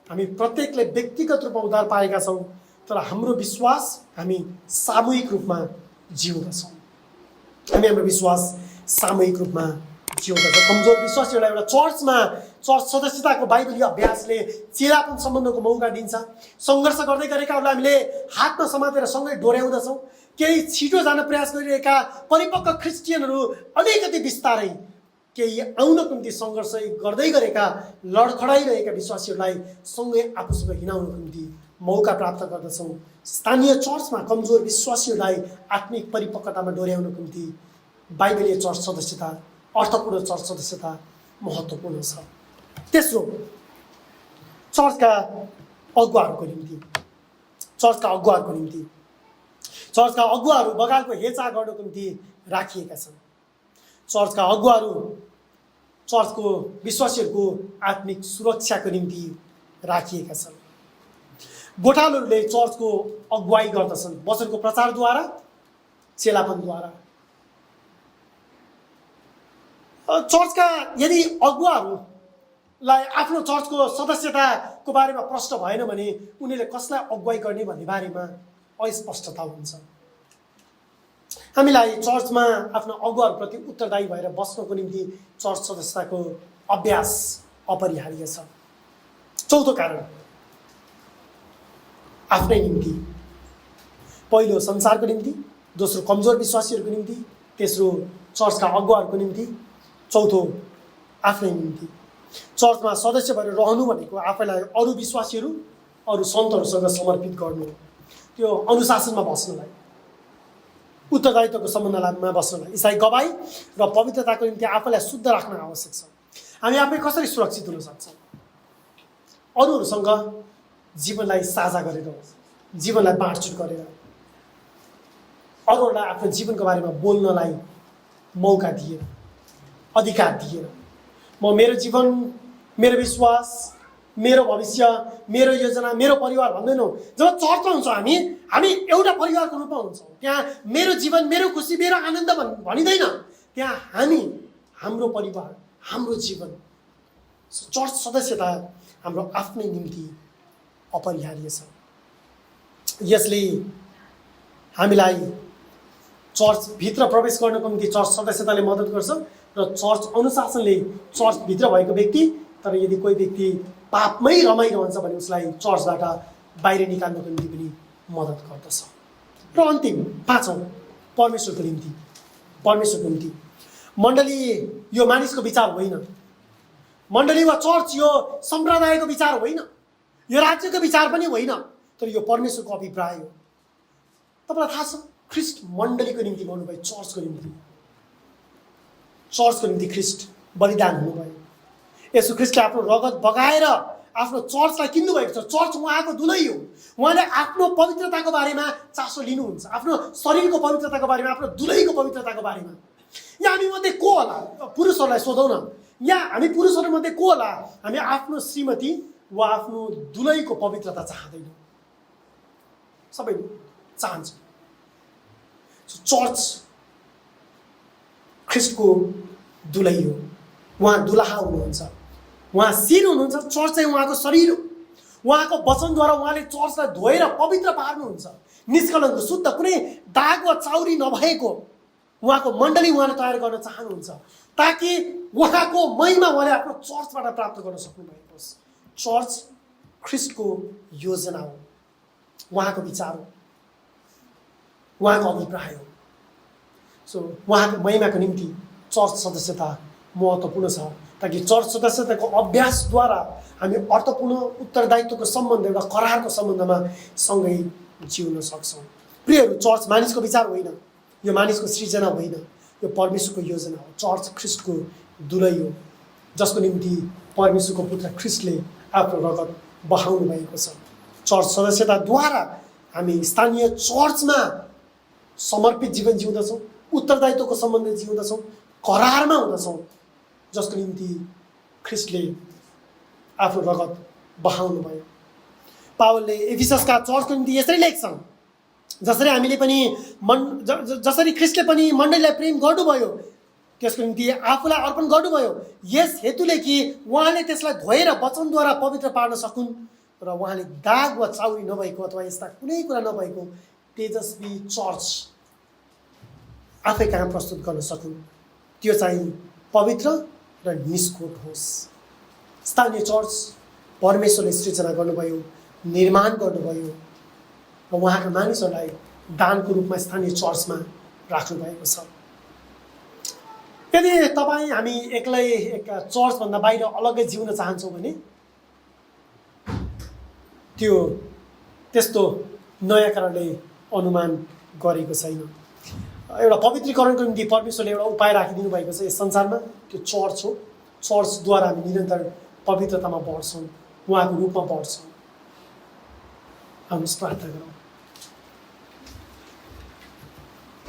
हामी प्रत्येकले व्यक्तिगत रूपमा उद्धार पाएका छौँ। तर हाम्रो विश्वास हामी सामूहिक रूपमा जिउँदछौँ। हामी हाम्रो विश्वास सामूहिक रूपमा जिउँदछ। कमजोर विश्वासीहरूलाई एउटा चर्चमा चर्च सदस्यताको बाइबलीय अभ्यासले चेलापन सम्बन्धको मौका दिन्छ। सङ्घर्ष गर्दै गरेकाहरूलाई हामीले हातमा समातेर सँगै डोर्याउँदछौँ। केही छिटो जान प्रयास गरिरहेका परिपक्व क्रिस्चियनहरू अलिकति बिस्तारै केही आउनको निम्ति सङ्घर्ष गर्दै गरेका लडखडाइरहेका विश्वासीहरूलाई सँगै आफूसँग हिँडाउनको निम्ति मौका प्राप्त गर्दछौँ। स्थानीय चर्चमा कमजोर विश्वासीहरूलाई आत्मिक परिपक्वतामा डोर्याउनको निम्ति बाइबलीय चर्च सदस्यता, अर्थपूर्ण चर्च सदस्यता महत्त्वपूर्ण छ। तेस्रो, चर्चका अगुवाहरूको निम्ति। चर्चका अगुवाहरू बगालको हेरचाह गर्नको निम्ति राखिएका छन्। चर्चका अगुवाहरू चर्चको विश्वासीहरूको आत्मिक सुरक्षाको निम्ति राखिएका छन्। गोठालोहरूले चर्चको अगुवाई गर्दछन् वचनको प्रचारद्वारा, चेलापनद्वारा। चर्चका यदि अगुवाहरूलाई आफ्नो चर्चको सदस्यताको बारेमा प्रश्न भएन भने उनीहरूले कसलाई अगुवाई गर्ने भन्ने बारेमा अस्पष्टता हुन्छ। हामीलाई चर्चमा आफ्नो अगुवाहरूप्रति उत्तरदायी भएर बस्नको निम्ति चर्च सदस्यताको अभ्यास अपरिहार्य छ। चौथो कारण आफ्नै निम्ति। पहिलो संसारको निम्ति, दोस्रो कमजोर विश्वासीहरूको निम्ति, तेस्रो चर्चका अगुवाहरूको निम्ति, चौथो आफ्नै निम्ति। चर्चमा सदस्य भएर रहनु भनेको आफैलाई अरू विश्वासीहरू अरू सन्तहरूसँग समर्पित गर्नु, त्यो अनुशासनमा बस्नलाई, उत्तरदायित्वको सम्बन्धमा बस्नलाई, इसाई गवाई र पवित्रताको निम्ति आफैलाई शुद्ध राख्न आवश्यक छ। हामी आफै कसरी सुरक्षित हुन सक्छौँ? अरूहरूसँग जीवनलाई साझा गरेर, जीवनलाई बाँडचुँड गरेर, अरूहरूलाई आफ्नो जीवनको बारेमा बोल्नलाई मौका दिएर, अधिकार दिएर, म मेरो जीवन, मेरो विश्वास, मेरो भविष्य, मेरो योजना, मेरो परिवार भन्दैनौँ। जब चर्चमा हुन्छौँ हामी एउटा परिवारको रूपमा हुन्छौँ। त्यहाँ मेरो जीवन, मेरो खुसी, मेरो आनन्द भनिँदैन। त्यहाँ हाम्रो परिवार, हाम्रो जीवन। चर्च सदस्यता हाम्रो आफ्नै निम्ति अपरिहार्य छ। यसले हामीलाई चर्चभित्र प्रवेश गर्नको निम्ति चर्च सदस्यताले मद्दत गर्छ र चर्च अनुशासनले चर्चभित्र भएको व्यक्ति, तर यदि कोही व्यक्ति पापमै रमाइरहन्छ भने उसलाई चर्चबाट बाहिर निकाल्नको निम्ति पनि मद्दत गर्दछ। र अन्तिम पाँचौँ, परमेश्वरको निम्ति। मण्डली यो मानिसको विचार होइन, मण्डली वा चर्च यो सम्प्रदायको विचार होइन, यो राज्यको विचार पनि होइन, तर यो परमेश्वरको अभिप्राय हो। तपाईँलाई थाहा छ, ख्रिस्ट मण्डलीको निम्ति मर्नुभयो, चर्चको निम्ति ख्रिस्ट बलिदान हुनुभयो। यसो ख्रिस्टले आफ्नो रगत बगाएर आफ्नो चर्चलाई किन्नुभएको छ। चर्च उहाँको दुलै हो। उहाँले आफ्नो पवित्रताको बारेमा चासो लिनुहुन्छ, आफ्नो शरीरको पवित्रताको बारेमा, आफ्नो दुलैको पवित्रताको बारेमा। यहाँ हामी मध्ये को होला? पुरुषहरूलाई सोधौँ न, यहाँ हामी पुरुषहरूमध्ये को होला हामी आफ्नो श्रीमती वा आफ्नो दुलैको पवित्रता चाहँदैनौँ? सबैले चाहन्छ। चर्च ख्रिस्टको दुलै हो। उहाँ दुलाहा हुनुहुन्छ, उहाँ शिर हुनुहुन्छ, चर्च चाहिँ उहाँको शरीर हो। उहाँको वचनद्वारा उहाँले चर्चलाई धोएर पवित्र पार्नुहुन्छ। निष्कलङ्क, शुद्ध, कुनै दाग वा चाउरी नभएको उहाँको मण्डली उहाँले तयार गर्न चाहनुहुन्छ, ताकि उहाँको महिमा उहाँले आफ्नो चर्चबाट प्राप्त गर्न सक्नुभएको होस्। चर्च ख्रिस्टको योजना हो, उहाँको विचार हो, उहाँको अभिप्राय हो। सो उहाँको महिमाको निम्ति चर्च सदस्यता महत्त्वपूर्ण छ, ताकि चर्च सदस्यताको अभ्यासद्वारा हामी अर्थपूर्ण उत्तरदायित्वको सम्बन्ध, एउटा करारको सम्बन्धमा सँगै जिउन सक्छौँ। प्रियहरू, चर्च मानिसको विचार होइन, यो मानिसको सृजना होइन, यो परमेश्वरको योजना हो। चर्च ख्रिस्टको दुलै हो, जसको निम्ति परमेश्वरको पुत्र ख्रिस्टले आफ्नो रगत बहाउनु भएको छ। चर्च सदस्यताद्वारा हामी स्थानीय चर्चमा समर्पित जीवन जिउँदछौँ, उत्तरदायित्वको सम्बन्ध जिउँदछौँ, करारमा हुँदछौँ, जसको निम्ति ख्रिस्टले आफ्नो रगत बहाउनु भयो। पावलले एफिससका चर्चको निम्ति यसरी लेख्छन्, जसरी हामीले पनि जसरी ख्रिस्टले पनि मण्डलीलाई प्रेम गर्नुभयो, त्यसको निम्ति आफूलाई अर्पण गर्नुभयो, यस हेतुले कि उहाँले त्यसलाई धोएर वचनद्वारा पवित्र पार्न सकुन् र उहाँले दाग वा चाउरी नभएको अथवा यस्ता कुनै कुरा नभएको तेजस्वी चर्च आफै कहाँ प्रस्तुत गर्न सकुन्। त्यो चाहिँ पवित्र र निष्कोट होस्। स्थानीय चर्च परमेश्वरले सृजना गर्नुभयो, निर्माण गर्नुभयो र उहाँका मानिसहरूलाई दानको रूपमा स्थानीय चर्चमा राख्नुभएको छ। यदि तपाईँ हामी एक्लै एक चर्चभन्दा बाहिर अलग्गै जिउन चाहन्छौँ भने त्यस्तो नयाँ कारणले अनुमान गरेको छैन। एउटा पवित्रीकरणको निम्ति परमेश्वरले एउटा उपाय राखिदिनु भएको छ यस संसारमा, त्यो चर्च हो। चर्चद्वारा हामी निरन्तर पवित्रतामा बढ्छौँ, उहाँको रूपमा बढ्छौँ। हामी प्रार्थना गरौँ।